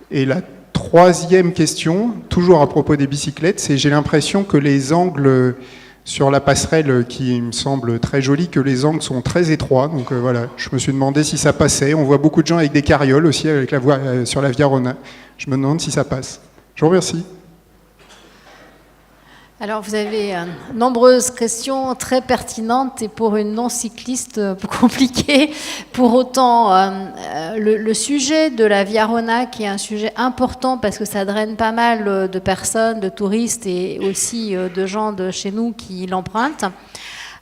Et la troisième question, toujours à propos des bicyclettes, c'est j'ai l'impression que les angles sur la passerelle, qui me semble très jolie, que les angles sont très étroits. Donc voilà, je me suis demandé si ça passait. On voit beaucoup de gens avec des carrioles aussi avec la voie, sur la Via Rona. Je me demande si ça passe. Je vous remercie. Alors, vous avez nombreuses questions très pertinentes et pour une non-cycliste compliquées. Pour autant, le sujet de la Via Rona, qui est un sujet important parce que ça draine pas mal de personnes, de touristes et aussi de gens de chez nous qui l'empruntent,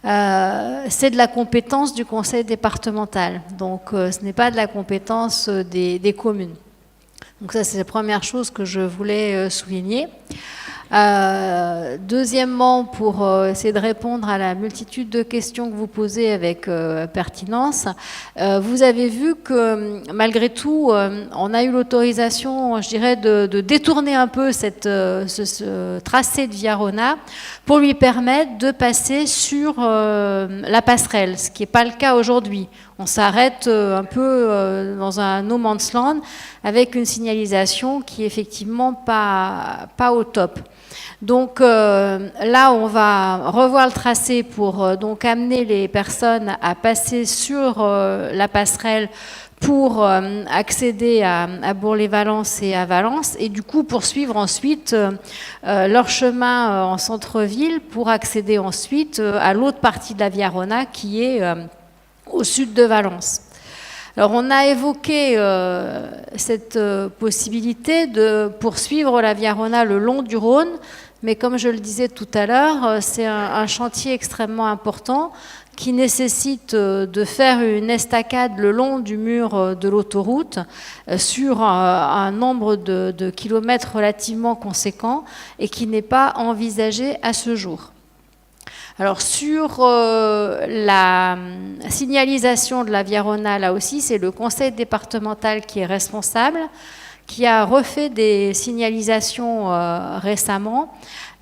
c'est de la compétence du conseil départemental. Donc, ce n'est pas de la compétence des communes. Donc ça, c'est la première chose que je voulais souligner. Deuxièmement, pour essayer de répondre à la multitude de questions que vous posez avec pertinence, vous avez vu que malgré tout, on a eu l'autorisation, je dirais, de détourner un peu ce tracé de Via Rona pour lui permettre de passer sur la passerelle, ce qui n'est pas le cas aujourd'hui. On s'arrête un peu dans un no man's land avec une signalisation qui est effectivement pas au top. Donc là, on va revoir le tracé pour donc amener les personnes à passer sur la passerelle pour accéder à Bourg-les-Valences et à Valence, et du coup poursuivre ensuite leur chemin en centre-ville pour accéder ensuite à l'autre partie de la Via Rona qui est au sud de Valence. Alors on a évoqué cette possibilité de poursuivre la Via Rona le long du Rhône, mais comme je le disais tout à l'heure, c'est un chantier extrêmement important qui nécessite de faire une estacade le long du mur de l'autoroute sur un nombre de kilomètres relativement conséquent et qui n'est pas envisagé à ce jour. Alors sur la signalisation de la Via Rona, là aussi, c'est le conseil départemental qui est responsable, qui a refait des signalisations récemment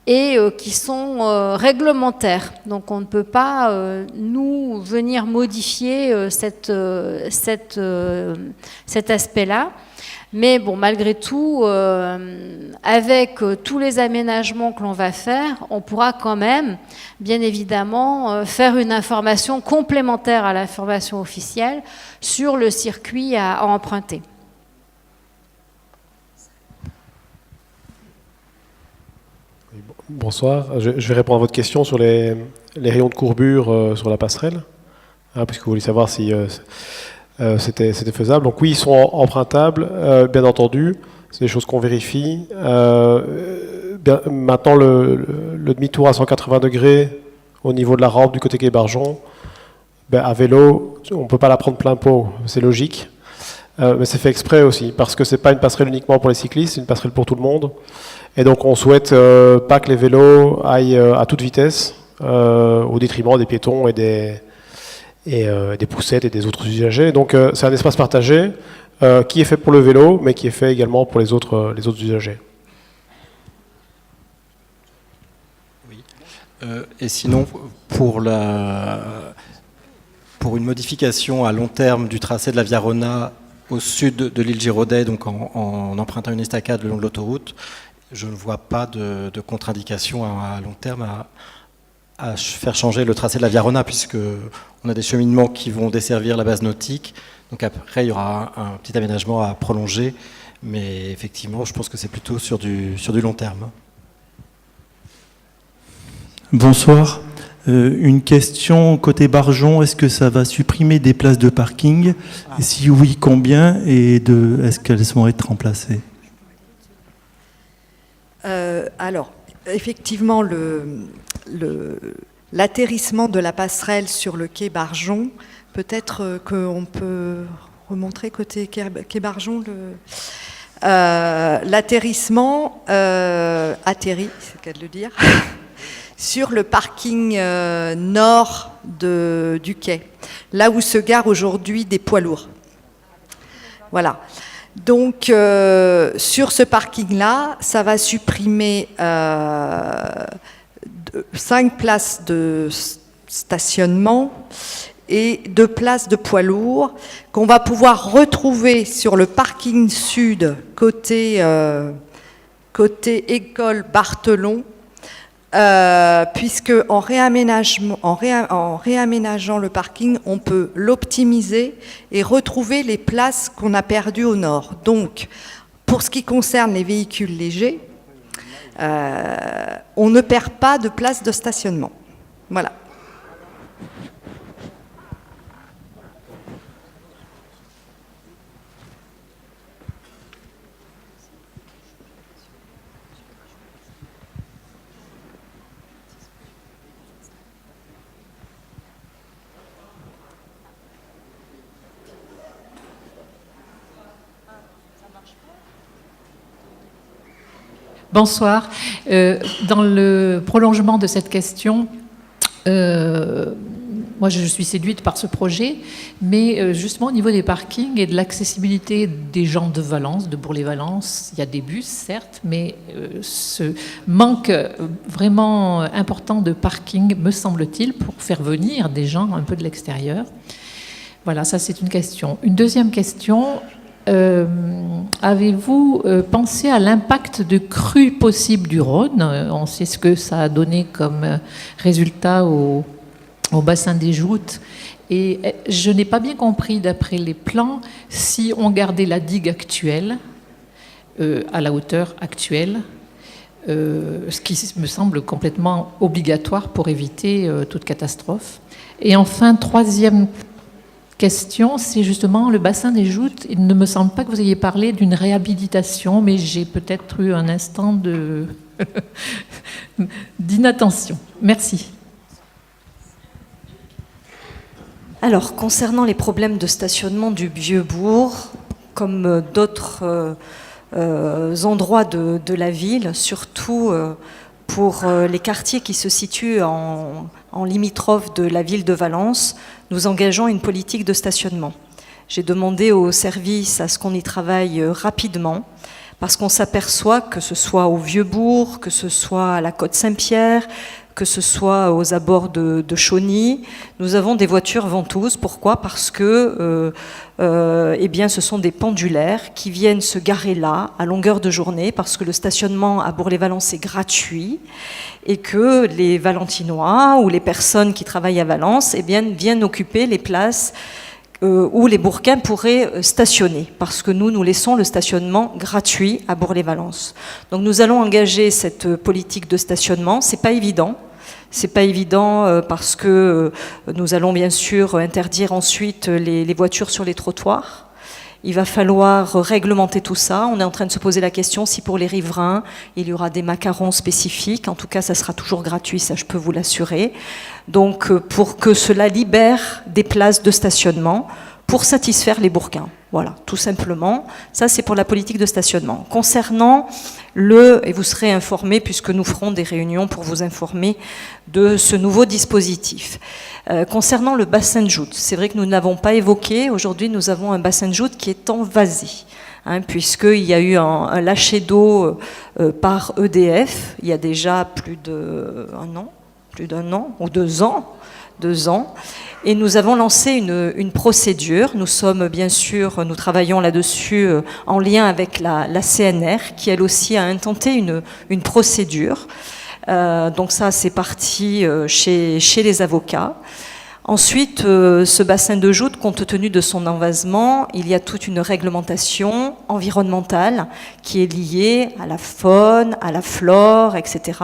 et qui sont réglementaires. Donc on ne peut pas, nous, venir modifier cet aspect-là. Mais bon, malgré tout, avec tous les aménagements que l'on va faire, on pourra quand même, bien évidemment, faire une information complémentaire à l'information officielle sur le circuit à emprunter. Bonsoir, je vais répondre à votre question sur les rayons de courbure sur la passerelle, puisque vous voulez savoir si c'était faisable. Donc oui, ils sont empruntables, bien entendu, c'est des choses qu'on vérifie. Maintenant, le demi-tour à 180 degrés au niveau de la rampe du côté quai Barjon, à vélo, on ne peut pas la prendre plein pot, c'est logique. Mais c'est fait exprès aussi, parce que ce n'est pas une passerelle uniquement pour les cyclistes, c'est une passerelle pour tout le monde. Et donc on souhaite pas que les vélos aillent à toute vitesse, au détriment des piétons et et des poussettes et des autres usagers. Donc c'est un espace partagé qui est fait pour le vélo, mais qui est fait également pour les autres usagers. Oui. Et sinon, pour une modification à long terme du tracé de la Via Rona au sud de l'île Giraudet, donc en empruntant une estacade le long de l'autoroute, je ne vois pas de contre-indication à long terme à faire changer le tracé de la Via Rona, puisqu'on a des cheminements qui vont desservir la base nautique. Donc après, il y aura un petit aménagement à prolonger, mais effectivement, je pense que c'est plutôt sur du long terme. Bonsoir. Une question côté Barjon, est-ce que ça va supprimer des places de parking? Et si oui, combien? Et est-ce qu'elles vont être remplacées? Alors, effectivement, l'atterrissement de la passerelle sur le quai Barjon, peut-être qu'on peut remontrer côté quai Barjon l'atterrissement atterrit, c'est le cas de le dire, sur le parking nord du quai, là où se garent aujourd'hui des poids lourds. Voilà. Donc, sur ce parking-là, ça va supprimer 5 places de stationnement et 2 places de poids lourds qu'on va pouvoir retrouver sur le parking sud côté école Barthelon, puisque en réaménageant le parking, on peut l'optimiser et retrouver les places qu'on a perdues au nord. Donc, pour ce qui concerne les véhicules légers, on ne perd pas de place de stationnement. Voilà. Bonsoir. Dans le prolongement de cette question, moi je suis séduite par ce projet, mais justement au niveau des parkings et de l'accessibilité des gens de Valence, de Bourg-les-Valence, il y a des bus certes, mais ce manque vraiment important de parking, me semble-t-il, pour faire venir des gens un peu de l'extérieur. Voilà, ça c'est une question. Une deuxième question. Avez-vous pensé à l'impact de crues possibles du Rhône? On sait ce que ça a donné comme résultat au bassin des Joutes. Et je n'ai pas bien compris, d'après les plans, si on gardait la digue actuelle, à la hauteur actuelle, ce qui me semble complètement obligatoire pour éviter toute catastrophe. Et enfin, troisième question, c'est justement le bassin des Joutes. Il ne me semble pas que vous ayez parlé d'une réhabilitation, mais j'ai peut-être eu un instant d'inattention. Merci. Alors, concernant les problèmes de stationnement du Vieux-Bourg, comme d'autres endroits de la ville, surtout pour les quartiers qui se situent en limitrophe de la ville de Valence, nous engageons une politique de stationnement. J'ai demandé au service à ce qu'on y travaille rapidement, parce qu'on s'aperçoit que ce soit au Vieux-Bourg, que ce soit à la Côte Saint-Pierre, que ce soit aux abords de Chauny, nous avons des voitures ventouses. Pourquoi? Parce que eh bien, ce sont des pendulaires qui viennent se garer là à longueur de journée, parce que le stationnement à Bourg-les-Valence est gratuit et que les Valentinois ou les personnes qui travaillent à Valence eh bien, viennent occuper les places où les Bourquins pourraient stationner, parce que nous laissons le stationnement gratuit à Bourg-les-Valence. Donc nous allons engager cette politique de stationnement. C'est pas évident. C'est pas évident parce que nous allons bien sûr interdire ensuite les voitures sur les trottoirs. Il va falloir réglementer tout ça. On est en train de se poser la question si pour les riverains, il y aura des macarons spécifiques. En tout cas, ça sera toujours gratuit, ça je peux vous l'assurer. Donc, pour que cela libère des places de stationnement pour satisfaire les Bourquins. Voilà, tout simplement. Ça, c'est pour la politique de stationnement. Concernant et vous serez informés, puisque nous ferons des réunions pour vous informer de ce nouveau dispositif. Concernant le bassin de joute, c'est vrai que nous ne l'avons pas évoqué. Aujourd'hui, nous avons un bassin de joute qui est envasé, puisqu'il y a eu un lâcher d'eau par EDF, il y a déjà plus d'un an ou 2 ans. Et nous avons lancé une procédure. Nous travaillons là-dessus en lien avec la CNR, qui elle aussi a intenté une procédure. Donc ça, c'est parti chez les avocats. Ensuite, ce bassin de joute, compte tenu de son envasement, il y a toute une réglementation environnementale qui est liée à la faune, à la flore, etc.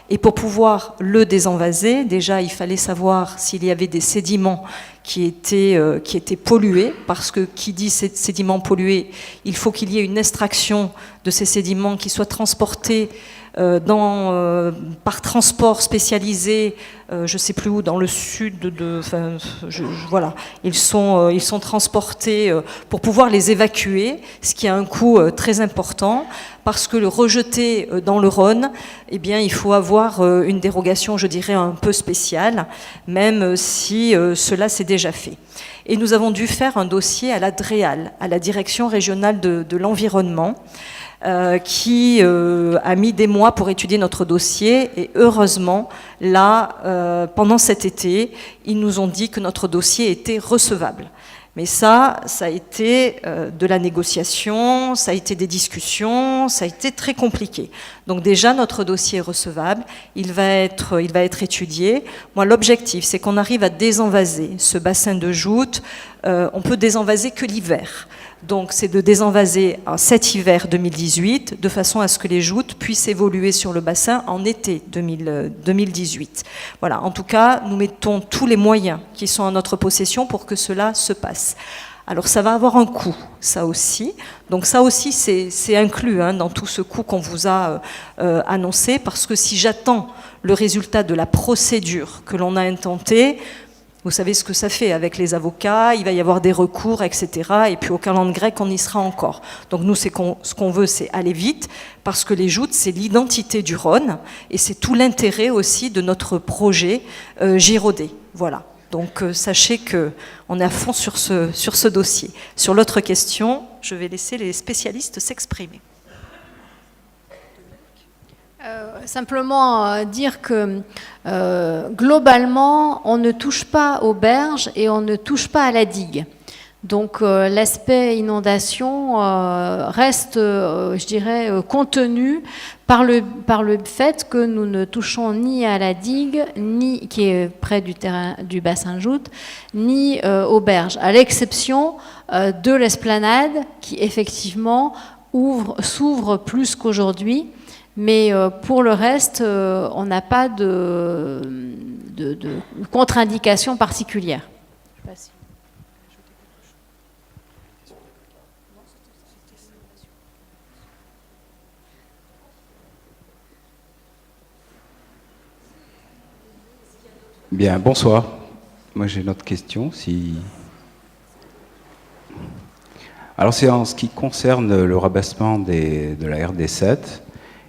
Et pour pouvoir le désenvaser, déjà, il fallait savoir s'il y avait des sédiments qui étaient pollués, parce que qui dit sédiments pollués, il faut qu'il y ait une extraction de ces sédiments qui soient transportés par transport spécialisé, je ne sais plus où, dans le sud voilà, ils sont transportés pour pouvoir les évacuer, ce qui a un coût très important, parce que le rejeter dans le Rhône, eh bien, il faut avoir une dérogation, je dirais, un peu spéciale, même si cela s'est déjà fait. Et nous avons dû faire un dossier à la DREAL, à la Direction régionale de l'environnement, qui a mis des mois pour étudier notre dossier, et heureusement, là, pendant cet été, ils nous ont dit que notre dossier était recevable. Mais ça a été de la négociation, ça a été des discussions, ça a été très compliqué. Donc déjà, notre dossier est recevable, il va être étudié. Moi, l'objectif, c'est qu'on arrive à désenvaser ce bassin de joute. On peut désenvaser que l'hiver. Donc c'est de désenvaser cet hiver 2018, de façon à ce que les joutes puissent évoluer sur le bassin en été 2018. Voilà, en tout cas, nous mettons tous les moyens qui sont à notre possession pour que cela se passe. Alors ça va avoir un coût, ça aussi. Donc ça aussi, c'est inclus dans tout ce coût qu'on vous a annoncé, parce que si j'attends le résultat de la procédure que l'on a intentée, vous savez ce que ça fait avec les avocats, il va y avoir des recours, etc. Et puis au calendrier grec, on y sera encore. Donc nous, ce qu'on veut, c'est aller vite, parce que les joutes, c'est l'identité du Rhône, et c'est tout l'intérêt aussi de notre projet Girodet. Voilà. Donc sachez qu'on est à fond sur ce dossier. Sur l'autre question, je vais laisser les spécialistes s'exprimer. Simplement dire que globalement, on ne touche pas aux berges et on ne touche pas à la digue. Donc l'aspect inondation reste, je dirais, contenu par le fait que nous ne touchons ni à la digue, ni qui est près du bassin de joute, ni aux berges, à l'exception de l'esplanade qui effectivement s'ouvre plus qu'aujourd'hui. Mais pour le reste, on n'a pas de contre-indication particulière. Je sais pas si... Bien, bonsoir. Moi j'ai une autre question. Alors c'est en ce qui concerne le rabaissement de la RD7,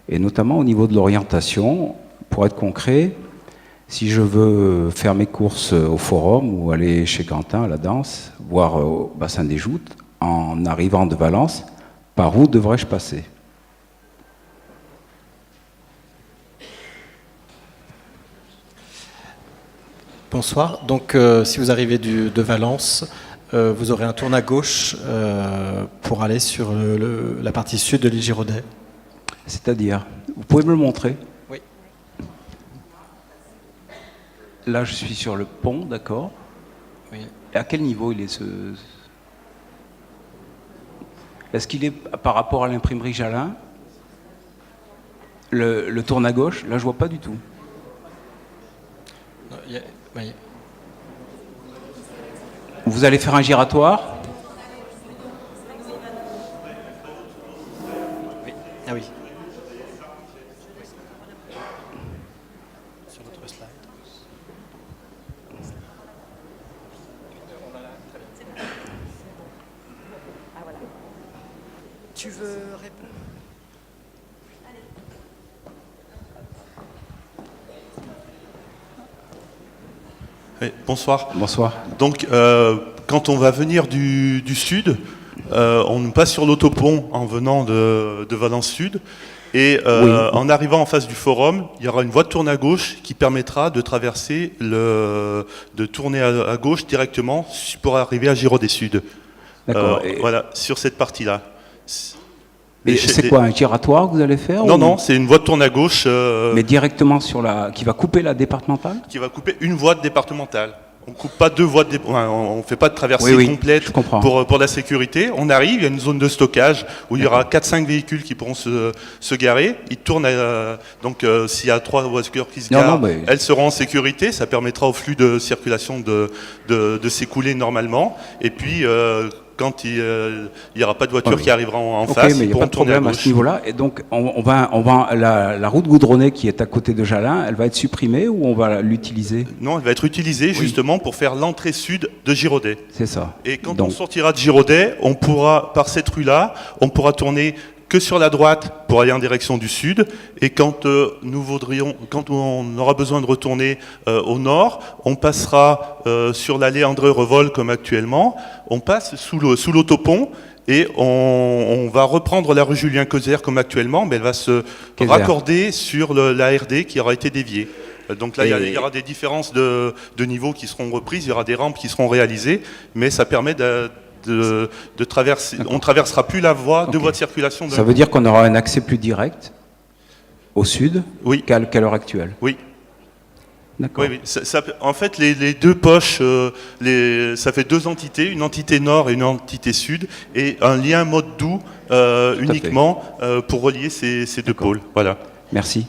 et notamment au niveau de l'orientation. Pour être concret, si je veux faire mes courses au Forum ou aller chez Quentin à la danse, voire au bassin des Joutes, en arrivant de Valence, par où devrais-je passer ? Bonsoir. Donc, si vous arrivez de Valence, vous aurez un tourne à gauche pour aller sur la partie sud de l'île Girodet. C'est-à-dire, vous pouvez me le montrer ? Oui. Là, je suis sur le pont, d'accord. Oui. Et à quel niveau il est Est-ce qu'il est par rapport à l'imprimerie Jalin ? Le tourne à gauche, là, je vois pas du tout. Oui. Vous allez faire un giratoire ? Oui. Ah oui. Sur votre slide. Oui, bonsoir. Bonsoir. Donc, quand on va venir du sud, on passe sur l'autopont en venant de Valence Sud. Et en arrivant en face du forum, il y aura une voie de tourne à gauche qui permettra de traverser, de tourner à gauche directement pour arriver à Giraudet Sud. D'accord. Voilà, sur cette partie-là. Et c'est quoi, un giratoire que vous allez faire? Non, non, c'est une voie de tourne à gauche. Mais directement qui va couper la départementale? Qui va couper une voie départementale. On ne coupe pas deux voies, on ne fait pas de traversée complète pour la sécurité. On arrive, il y a une zone de stockage où il y aura 4-5 véhicules qui pourront se garer. Ils tournent, donc s'il y a 3 voitures qui se garent, elles seront en sécurité. Ça permettra au flux de circulation de s'écouler normalement. Et puis, quand il n'y aura pas de voiture qui arrivera en face, mais il n'y a pas de problème à ce niveau-là. Et donc, la route goudronnée qui est à côté de Jalin, elle va être supprimée ou on va l'utiliser? Non, elle va être utilisée justement pour faire l'entrée sud de Giraudet. C'est ça. Et quand on sortira de Giraudet, on pourra, par cette rue-là, on pourra tourner que sur la droite pour aller en direction du sud. Et quand quand on aura besoin de retourner au nord, on passera sur l'allée André Revol comme actuellement. On passe sous l'autopont et on va reprendre la rue Julien Causer comme actuellement, mais elle va se raccorder sur la RD qui aura été déviée. Donc là, il y aura des différences de niveau qui seront reprises, il y aura des rampes qui seront réalisées, mais ça permet de traverser. On ne traversera plus la voie, deux voies de circulation. Ça veut dire qu'on aura un accès plus direct au sud qu'à l'heure actuelle? Oui. D'accord. Oui. En fait, les deux poches, ça fait deux entités, une entité nord et une entité sud, et un lien mode doux uniquement pour relier ces deux pôles. Voilà. Merci.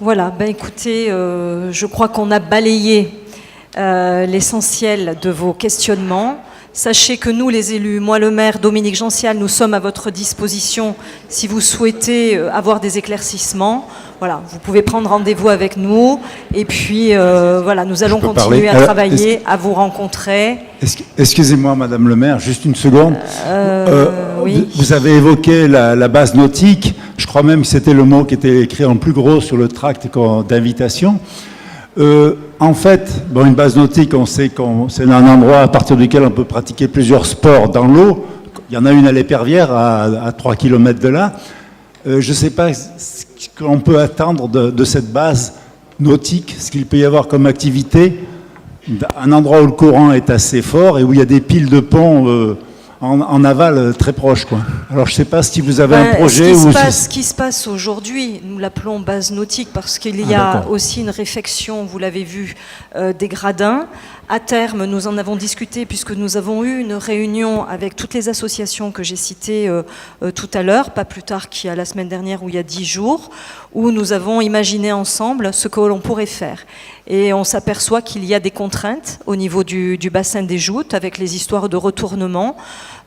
Voilà, écoutez, je crois qu'on a balayé l'essentiel de vos questionnements. Sachez que nous, les élus, moi le maire, Dominique Gencial, nous sommes à votre disposition si vous souhaitez avoir des éclaircissements. Voilà, vous pouvez prendre rendez-vous avec nous et puis voilà, nous allons continuer à travailler, à vous rencontrer. Excusez-moi, Madame le maire, juste une seconde. Oui. Vous avez évoqué la base nautique. Je crois même que c'était le mot qui était écrit en plus gros sur le tract d'invitation. En fait, une base nautique, on sait que c'est un endroit à partir duquel on peut pratiquer plusieurs sports dans l'eau. Il y en a une à l'Épervière, à 3 km de là. Je ne sais pas ce qu'on peut attendre de cette base nautique, ce qu'il peut y avoir comme activité. Un endroit où le courant est assez fort et où il y a des piles de ponts en aval très proches, quoi. Alors je ne sais pas si vous avez un projet ce qui se passe aujourd'hui, nous l'appelons base nautique parce qu'il y a aussi une réfection, vous l'avez vu, des gradins. À terme, nous en avons discuté puisque nous avons eu une réunion avec toutes les associations que j'ai citées tout à l'heure, pas plus tard qu'il y a la semaine dernière ou il y a 10 jours, où nous avons imaginé ensemble ce que l'on pourrait faire. Et on s'aperçoit qu'il y a des contraintes au niveau du bassin des Joutes avec les histoires de retournement.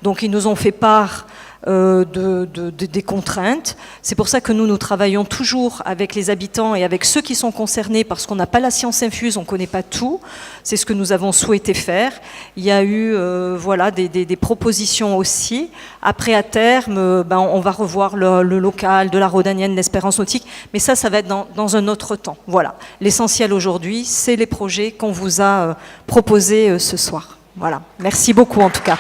Donc ils nous ont fait part des contraintes. C'est pour ça que nous travaillons toujours avec les habitants et avec ceux qui sont concernés parce qu'on n'a pas la science infuse, on ne connaît pas tout. C'est ce que nous avons souhaité faire. Il y a eu des propositions aussi. Après, à terme, on va revoir le local de la Rhodanienne, l'Espérance nautique, mais ça va être dans un autre temps. Voilà. L'essentiel aujourd'hui, c'est les projets qu'on vous a proposés ce soir. Voilà. Merci beaucoup en tout cas.